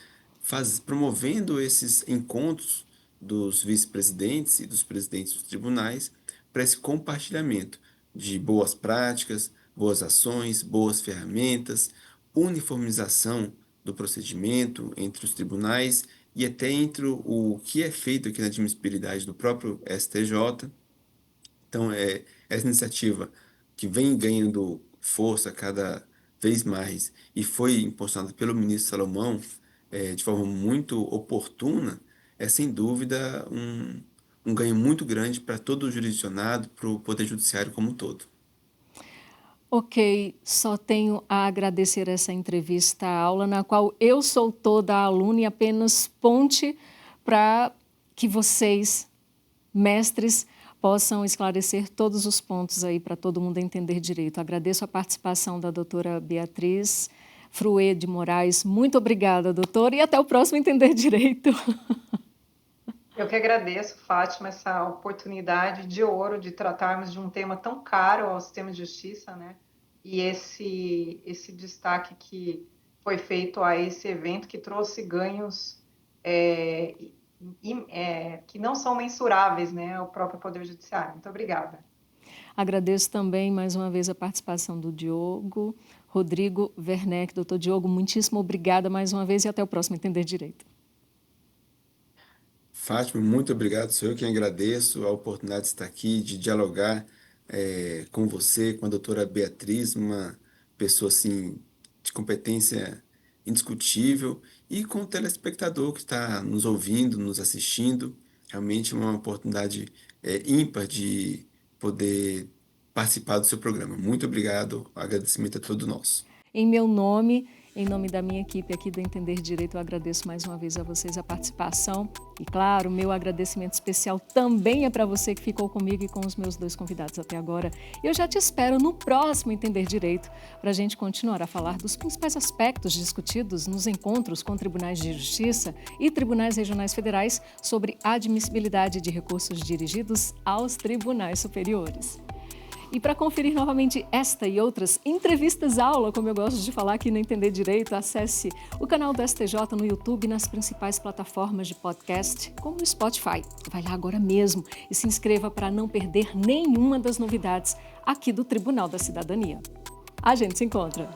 promovendo esses encontros dos vice-presidentes e dos presidentes dos tribunais para esse compartilhamento de boas práticas, boas ações, boas ferramentas, uniformização do procedimento entre os tribunais e até entre o que é feito aqui na admissibilidade do próprio STJ. Então, essa iniciativa que vem ganhando força cada vez mais e foi impulsionada pelo ministro Salomão, de forma muito oportuna, é sem dúvida um ganho muito grande para todo o jurisdicionado, para o Poder Judiciário como um todo. Ok, só tenho a agradecer essa entrevista, aula, na qual eu sou toda aluna e apenas ponte para que vocês, mestres, possam esclarecer todos os pontos aí para todo mundo entender direito. Agradeço a participação da doutora Beatriz Fruê de Moraes. Muito obrigada, doutora, e até o próximo Entender Direito. Eu que agradeço, Fátima, essa oportunidade de ouro de tratarmos de um tema tão caro ao sistema de justiça, né? E esse destaque que foi feito a esse evento que trouxe ganhos que não são mensuráveis, né, ao próprio Poder Judiciário. Muito obrigada. Agradeço também, mais uma vez, a participação do Diogo Rodrigo Werneck. Doutor Diogo, muitíssimo obrigada mais uma vez e até o próximo Entender Direito. Fátima, muito obrigado. Sou eu quem agradeço a oportunidade de estar aqui, de dialogar com você, com a doutora Beatriz, uma pessoa assim de competência indiscutível, e com o telespectador que está nos ouvindo, nos assistindo. Realmente é uma oportunidade ímpar de poder participar do seu programa. Muito obrigado. O agradecimento é todo nosso. Em meu nome, em nome da minha equipe aqui do Entender Direito, eu agradeço mais uma vez a vocês a participação. E, claro, meu agradecimento especial também é para você que ficou comigo e com os meus 2 convidados até agora. Eu já te espero no próximo Entender Direito para a gente continuar a falar dos principais aspectos discutidos nos encontros com tribunais de justiça e tribunais regionais federais sobre admissibilidade de recursos dirigidos aos tribunais superiores. E para conferir novamente esta e outras entrevistas-aula, como eu gosto de falar aqui no Entender Direito, acesse o canal do STJ no YouTube e nas principais plataformas de podcast, como no Spotify. Vai lá agora mesmo e se inscreva para não perder nenhuma das novidades aqui do Tribunal da Cidadania. A gente se encontra!